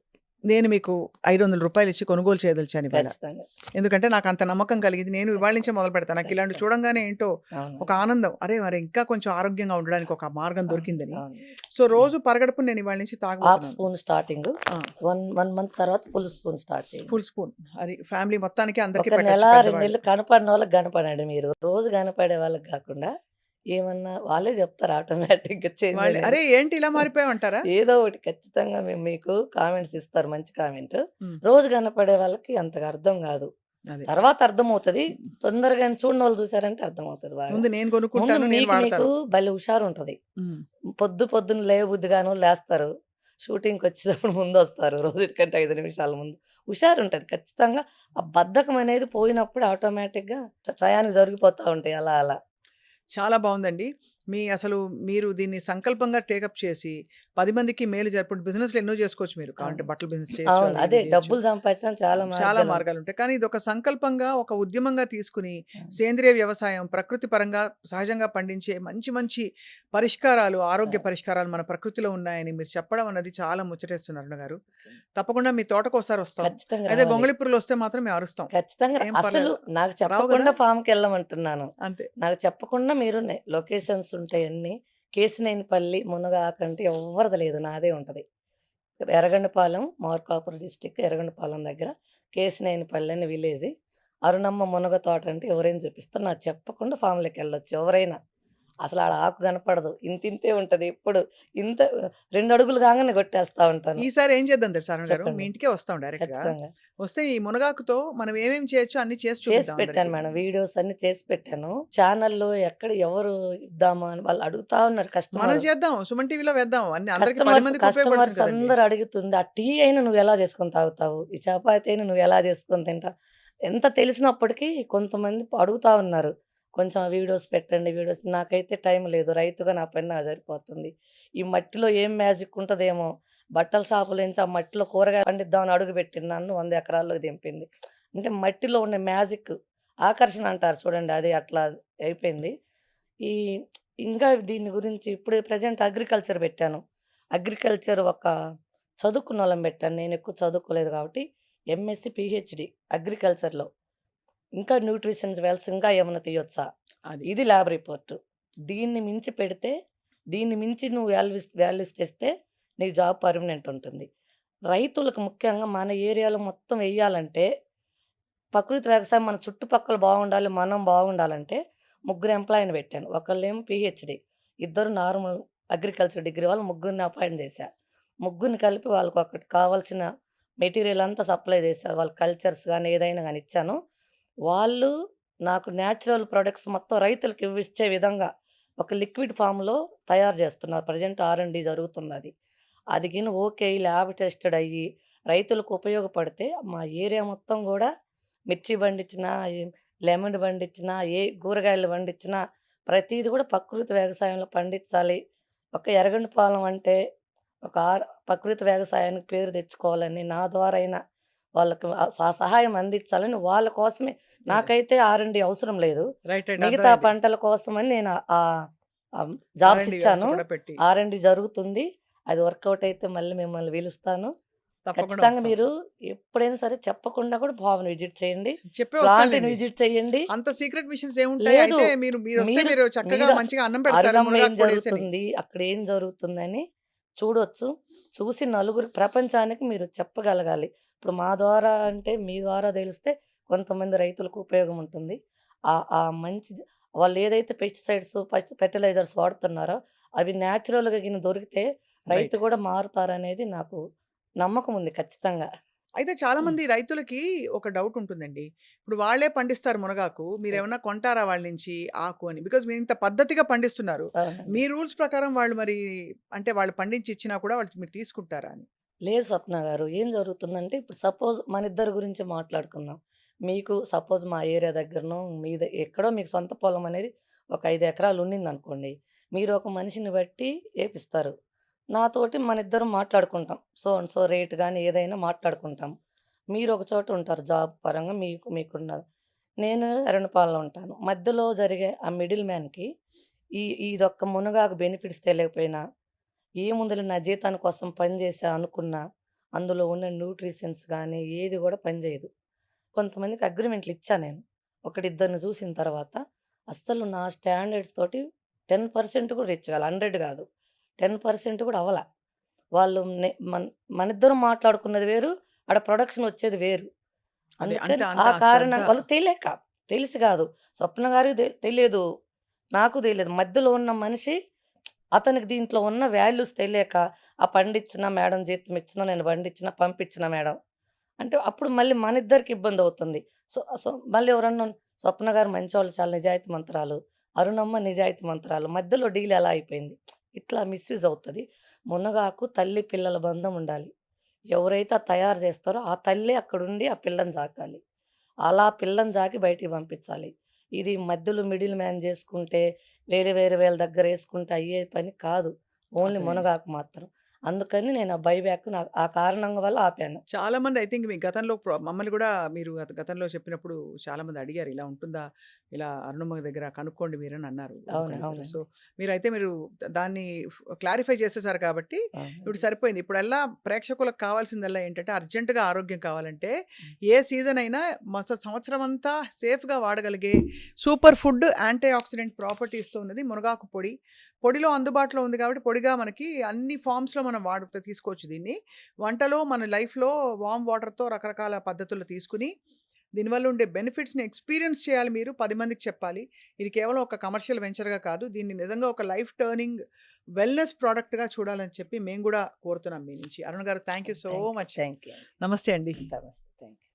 S1: నేను మీకు రూ. 500 ఇచ్చి కొనుగోలు చేయదలిచాను ఇవాళ.
S2: ఖచ్చితంగా.
S1: ఎందుకంటే నాకు అంత నమ్మకం కలిగింది. నేను ఇవాళ నుంచే మొదలు పెడతాను. నాకు ఇలాంటివి
S2: ఖచ్చితంగా.
S1: చూడంగానే ఏంటో ఒక
S2: అవునండి.
S1: ఆనందం. అరే! మరి ఇంకా కొంచెం ఆరోగ్యంగా ఉండడానికి ఒక మార్గం
S2: అవును.
S1: దొరికిందని.
S2: అవును.
S1: సో, రోజు పరగడుపున నేను ఇవాళ నుంచి
S2: హాఫ్
S1: తాగబోతున్నాను.
S2: Spoon starting.
S1: ఆ!
S2: 1 మంత్ తర్వాత ఫుల్ స్పూన్ స్టార్ట్ చేయండి.
S1: Full spoon. అది ఫ్యామిలీ మొత్తానికి అందరికి
S2: ఒక నెల,
S1: పెట్టొచ్చు
S2: 2
S1: పెద్దవాళ్ళు.
S2: నెలలు కనపడినోళ్ళకి కనపడండి మీరు. రోజు కనపడే వాళ్ళకి గాకుండా, ఏమన్నా వాళ్ళే చెప్తారు ఆటోమేటిక్‌గా చేంజ్
S1: వాళ్ళు
S2: అనేది.
S1: "అరే! ఏంటి ఇలా మారిపోయావంటారా?"
S2: ఏదో ఒకటి ఖచ్చితంగా మీకు కామెంట్స్ ఇస్తారు మంచి కామెంట్.
S1: హ్మ్.
S2: రోజు కనపడే వాళ్ళకి అంతగా అర్థం గాదు.
S1: అదే.
S2: తర్వాత అర్థమవుతది. తొందరగా చూడనోళ్ళు చూసారంటే అర్థమవుతది బాగా.
S1: ముందు నేను
S2: ముందు
S1: కొనుక్కుంటాను. నేను
S2: మీకు
S1: వాడతాను.
S2: భలే హుషారుంటది.
S1: హ్మ్.
S2: పొద్దున్న లేవబుద్దిగాను లేస్తారు. షూటింగ్‌కొచ్చేటప్పుడు ముందొస్తారు. రోజుకంటే 5 నిమిషాల ముందు. హుషారుంటది ఖచ్చితంగా. ఆ బద్ధకం అనేది పోయినప్పుడు ఆటోమేటిక్‌గా టయానికి జరిగిపోతా ఉంటాయి అలా అలా.
S1: చాలా బావుందండి. అసలు మీరు దీన్ని సంకల్పంగా టేకప్ చేసి 10 మందికి మేలు ఇప్పుడు బిజినెస్‌లు ఎన్నో చేసుకోవచ్చు మీరు. కావాలంటే
S2: అవును.
S1: బట్టల బిజినెస్ చేయొచ్చు.
S2: అవును.
S1: అవి
S2: అదే
S1: ఇవి చేయొచ్చు.
S2: డబ్బులు సంపాదించడానికి చాలా
S1: చాలా
S2: మార్గాలుంటాయి.
S1: మార్గాలుంటాయి. కానీ ఇదొక సంకల్పంగా, ఒక ఉద్యమంగా తీసుకొని
S2: అవును.
S1: సేంద్రియ వ్యవసాయం, ప్రకృతి పరంగా సహజంగా పండించే మంచి మంచి పరిష్కారాలు, ఆరోగ్య
S2: అవును.
S1: పరిష్కారాలు మన ప్రకృతిలో ఉన్నాయని మీరు చెప్పడం అన్నది చాలా ముచ్చటేస్తుంది అరుణ గారు. తప్పకుండా మీ తోటకోసారి వస్తాం.
S2: ఖచ్చితంగా
S1: అయితే
S2: రావాలి.
S1: గొంగళి పురుగులొస్తే మాత్రం మేము అరుస్తాం.
S2: ఖచ్చితంగా
S1: ఏం
S2: అసలు
S1: పర్లేదు.
S2: నాకు
S1: రావు గదా!
S2: చెప్పకుండా ఫామ్‌కెళ్ళమంటున్నాను.
S1: అంతే.
S2: నాకు చెప్పకుండా మీరు లొకేషన్స్ ఉంటాయన్నీ. కేశినేనిపల్లి, మునగాకు అంటే ఎవ్వరిది లేదు. నాదే ఉంటది. ఎర్రగొండపాలెం, మార్కాపురం డిస్ట్రిక్ట్ ఎర్రగొండపాలెం దగ్గర కేశినేనిపల్లి అని విలేజి. అరుణమ్మ మునగ తోట అంటే ఎవరైనా చూపిస్తారు. నాకు చెప్పకుండా ఫామ్‌లోకెళ్ళొచ్చు ఎవరైనా. అసలు ఆడ ఆకు కనపడదు. ఇంతింతే ఉంటది ఎప్పుడు. ఇంత 2 అడుగులు కాంగానే కొట్టేస్తా ఉంటాను.
S1: ఈసారి ఏం చేద్దాం తెలుసా అరుణ్ గారు? మీ
S2: చెప్పండి.
S1: ఇంటికే వస్తాం డైరెక్ట్‌గా.
S2: ఖచ్చితంగా.
S1: వస్తే ఈ మునగాకుతో మనం ఏమేమి చేయొచ్చో అన్నీ చేసి
S2: చేసి
S1: చూపిద్దాం
S2: పెట్టాను
S1: అందరికి.
S2: మేడం. వీడియోస్ అన్నీ చేసి పెట్టాను. ఛానల్‌లో ఎవరు ఇద్దామా అని వాళ్ళు అడుగుతా ఉన్నారు
S1: మనం
S2: కస్టమర్.
S1: చేద్దాం. సుమన్ టీవీలో వేద్దాం. అందరికి 10 మందికి ఉపయోగపడుతుంది
S2: కస్టమర్స్
S1: కదండీ!
S2: అందరూ అడుగుతుంది. ఆ టీ అయినా నువ్వు ఎలా చేసుకొని తాగుతావు? ఈ చపాతీ అయినా నువ్వు ఎలా చేసుకొని తింటావు? ఎంత తెలిసినప్పటికీ కొంతమంది అడుగుతా ఉన్నారు. కొంచెం వీడియోస్ పెట్టండి వీడియోస్. నాకైతే టైం లేదు. రైతుగా నా పని నాకు సరిపోతుంది. ఈ మట్టిలో ఏం మ్యాజిక్ ఉంటదేమో! బట్టల షాపులోంచి ఆ మట్టిలో కూరగాయలు పండిద్దామని అడుగుపెట్టింది నన్ను 100 ఎకరాల్లోకి దింపింది. అంటే మట్టిలో ఉండే మ్యాజిక్ ఆకర్షణ అంటారు చూడండి. అది అట్లా అయిపోయింది. ఈ ఇంకా దీని గురించి ఇప్పుడు ప్రెజెంట్ అగ్రికల్చర్ పెట్టాను. అగ్రికల్చర్ ఒక చదువుకున్నోళ్ళని పెట్టాను. నేనెక్కువ చదువుకోలేదు కాబట్టి ఎంఎస్‌సి, పీహెచ్‌డీ అగ్రికల్చర్‌లో. ఇంకా న్యూట్రిషన్స్ వెల్స్ ఇంకా ఏమన్నా తీయొచ్చా?
S1: అది.
S2: ఇది ల్యాబ్ రిపోర్ట్. దీన్ని మించి పెడితే, దీన్ని మించి నువ్వు వాల్యూస్ తెస్తే నీకు జాబ్ పర్మనెంట్ ఉంటుంది. రైతులకు ముఖ్యంగా మన ఏరియాలో మొత్తం ఎయ్యాలంటే ప్రకృతి వ్యవసాయం మన చుట్టుపక్కల బాగుండాలి. మనం బాగుండాలంటే ముగ్గురు ఎంప్లాయీని పెట్టాను. ఒకళ్ళేమో పీహెచ్‌డీ. ఇద్దరు నార్మల్ అగ్రికల్చర్ డిగ్రీ వాళ్ళు ముగ్గురిని అపాయింట్ చేశా. ముగ్గురిని కలిపి వాళ్ళకొకటి కావాల్సిన మెటీరియల్ అంతా సప్లై చేశారు. వాళ్ళ కల్చర్స్ గాని, ఏదైనా గాని ఇచ్చాను. వాళ్ళు నాకు నేచురల్ ప్రొడక్ట్స్ మొత్తం రైతులకి ఇచ్చే విధంగా ఒక లిక్విడ్ ఫార్మ్‌లో తయారు చేస్తున్నారు. ప్రెజెంట్ ఆర్&డి జరుగుతుందది. అది గిన ఓకే. ల్యాబ్ టెస్టెడ్ అయ్యి రైతులకు ఉపయోగపడితే మా ఏరియా మొత్తం గూడా మిర్చి పండించినా, లెమన్ పండించినా, కూరగాయలు పండించినా ప్రతీది కూడా ప్రకృతి వ్యవసాయంలో పండించాలి. ఒక ఎర్రగొండపాలెం అంటే ఒక ప్రకృతి వ్యవసాయానికి పేరు తెచ్చుకోవాలని నా ద్వారా అయినా వాళ్ళకి సహాయం అందించాలని వాళ్ళ కోసమే.
S1: అదే.
S2: నాకైతే R&D అవసరం లేదు.
S1: రైట్. రైట్.
S2: మిగతా
S1: అర్థమైంది.
S2: పంటల కోసమని నేను జాబ్స్
S1: R&D వ్యవస్థ
S2: ఇచ్చాను.
S1: కూడా పెట్టి.
S2: R&D జరుగుతుంది. అది వర్కౌట్ అయితే మళ్ళీ మిమ్మల్ని పిలుస్తాను.
S1: తప్పకుండా
S2: ఖచ్చితంగా
S1: వస్తాం.
S2: మీరు ఎప్పుడైనా సరే చెప్పకుండా కూడా ఫామ్‌ని విజిట్ చేయండి.
S1: చెప్పే
S2: ప్లాంట్‌ని
S1: వస్తానులెండి.
S2: విజిట్ చేయండి.
S1: అంత సీక్రెట్ మిషన్స్ ఏముంటాయి?
S2: లేదు.
S1: అయితే మీరొస్తే
S2: మీరు
S1: మీరు చక్కగా
S2: మీరు
S1: మంచిగా అన్నం పెడతారు
S2: అరుణమ్మ ఏం
S1: మునగాకు పొడేసని.
S2: జరుగుతుంది, అక్కడ ఏం జరుగుతుందని చూడొచ్చు. చూసి నలుగురు ప్రపంచానికి మీరు చెప్పగలగాలి. ఇప్పుడు మా ద్వారా అంటే మీ ద్వారా తెలిస్తే కొంతమంది రైతులకు ఉపయోగం ఉంటుంది. ఆ మంచి వాళ్ళు ఏదైతే పెస్టిసైడ్స్, ఫెర్టిలైజర్స్ వాడుతున్నారో అవి నేచురల్‌గా గిన దొరికితే రైతు
S1: రైట్.
S2: కూడా మారుతారనేది నాకు నమ్మకం ఉంది ఖచ్చితంగా.
S1: అయితే చాలామంది రైతులకి ఒక డౌట్ ఉంటుందండి. ఇప్పుడు వాళ్ళే పండిస్తారు మునగాకు. మీరేమన్నా కొంటారా వాళ్ళ నుంచి ఆకు అని? బికాజ్ మీరింత పద్ధతిగా పండిస్తున్నారు.
S2: అవునండి.
S1: మీ రూల్స్ ప్రకారం వాళ్ళు మరి అంటే వాళ్ళు పండించి ఇచ్చినా కూడా వాళ్ళు మీరు తీసుకుంటారా అని?
S2: లేదు స్వప్న గారు. ఏం జరుగుతుందంటే ఇప్పుడు సపోజ్ మనిద్దరి గురించి మాట్లాడుకుందాం. మీకు సపోజ్ మా ఏరియా దగ్గరనో ఎక్కడో మీకు సొంత పొలం అనేది ఒక 5 ఎకరాలు ఉండిందనుకోండి. మీరు ఒక మనిషిని బట్టి ఏపిస్తారు. నాతోటి మనిద్దరం మాట్లాడుకుంటాం. సో అండ్ సో రేట్ గాని ఏదైనా మాట్లాడుకుంటాం. మీరు ఒక చోట ఉంటారు జాబ్ పరంగా మీకున్నది. నేను ఎర్రనపాలెంలో ఉంటాను. మధ్యలో జరిగే ఆ మిడిల్ మ్యాన్‌కి ఇదొక్క మునగాకు బెనిఫిట్స్ తెలియకపోయినా ఏముందిలే నా జీతాని కోసం పని చేశా అనుకున్నా, అందులో ఉన్న న్యూట్రిషన్స్ గానీ, ఏది గూడా పనిజేయదు. కొంతమందికి అగ్రీమెంట్లు ఇచ్చా నేను. ఒకడిద్దరిని చూసిన తర్వాత, అస్సలు నా స్టాండర్డ్స్ తోటి 10% కూడా రీచ్ కాలే. 100 గాదు. 10% కూడా అవ్వల. వాళ్ళు మనిద్దరం మాట్లాడుకున్నది వేరు, ఆడ ప్రొడక్షన్ వచ్చేది వేరు.
S1: అదే.
S2: అందుకని
S1: అంత
S2: ఆ
S1: శ్రద్ధ.
S2: కారణం వాళ్ళు తెలియక, తెలిసి గాదు. స్వప్న గారికి తెలీదు. నాకు తెలీదు. మధ్యలో ఉన్న మనిషి అతనికి దీంట్లో ఉన్న వాల్యూస్ తెలియక, ఆ పండించిన మేడం జీతం ఇచ్చినా, నేను పండించిన పంపించిన మేడం. అంటే అప్పుడు మళ్ళీ మనిద్దరికి ఇబ్బందవుతుంది. సో సో మళ్ళీ ఎవరన్నా స్వప్న గారు మంచోళ్ళు చాలా నిజాయితీమంతురాలు. అరుణమ్మ నిజాయితీమంతురాలు. మధ్యలో డీల్ ఎలా అయిపోయింది. ఇట్లా మిస్‌యూజ్ అవుతది. మునగాకు తల్లి పిల్లల బంధం ఉండాలి. ఎవరైతే అది తయారు చేస్తారో ఆ తల్లే అక్కడుండి ఆ పిల్లని సాకాలి. అలా పిల్లని సాకి బయటికి పంపించాలి. ఇది మధ్యలో మిడిల్ మ్యాన్ చేసుకుంటే, వేరే వేళ్ళ దగ్గరేసుకుంటే అయ్యే పని కాదు. ఓన్లీ
S1: అర్థమైంది.
S2: మునగాకు మాత్రం. అందుకని నేను ఆ బైబ్యాక్ ఆ కారణం వల్ల ఆపాను.
S1: చాలామంది ఐ థింక్ మీ గతంలో మమ్మల్ని గూడా మీరు గతంలో చెప్పినప్పుడు చాలామంది అడిగారు. ఇలా ఉంటుందా? ఇలా అరుణమ్మ దగ్గర కనుక్కోండి మీరని అన్నారు. ఒకళ్ళిద్దరు. సో,
S2: అవునండి.
S1: మీరు దాన్ని క్లారిఫై చేసేసారు కాబట్టి ఇప్పుడు
S2: అవునండి.
S1: సరిపోయింది. ఇప్పుడల్లా ప్రేక్షకులకు కావాల్సిందల్లా ఏంటంటే అర్జెంట్‌గా ఆరోగ్యం కావాలంటే
S2: హ్మ్.
S1: ఏ సీజన్ అయినా సంవత్సరం అంతా సేఫ్‌గా వాడగలిగే సూపర్ ఫుడ్ యాంటీ ఆక్సిడెంట్ ప్రాపర్టీస్‌తో ఉన్నది మునగాకు పొడి. పొడిలో అందుబాటులో ఉంది కాబట్టి పొడిగా మనకి అన్ని ఫార్మ్స్‌లో మనం తీసుకోవచ్చు దీన్ని. వంటలో మన లైఫ్‌లో వార్మ్ వాటర్‌తో రకరకాల పద్ధతుల్లో తీసుకొని, దీనివల్ల ఉండే బెనిఫిట్స్‌ని ఎక్స్‌పీరియన్స్ చేయాలి మీరు. 10 మందికి చెప్పాలి. ఇది కేవలం ఒక కమర్షియల్ వెంచర్‌గా కాదు. దీన్ని నిజంగా ఒక లైఫ్ టర్నింగ్ వెల్‌నెస్ ప్రొడక్ట్‌గా చూడాలని చెప్పి మేము గూడా కోరుతున్నాం మీ నుంచి. అరుణ్ గారు thank you so
S2: thank you.
S1: Much.
S2: Thank you అండి.
S1: నమస్తే అండి.
S2: నమస్తే. Thank you.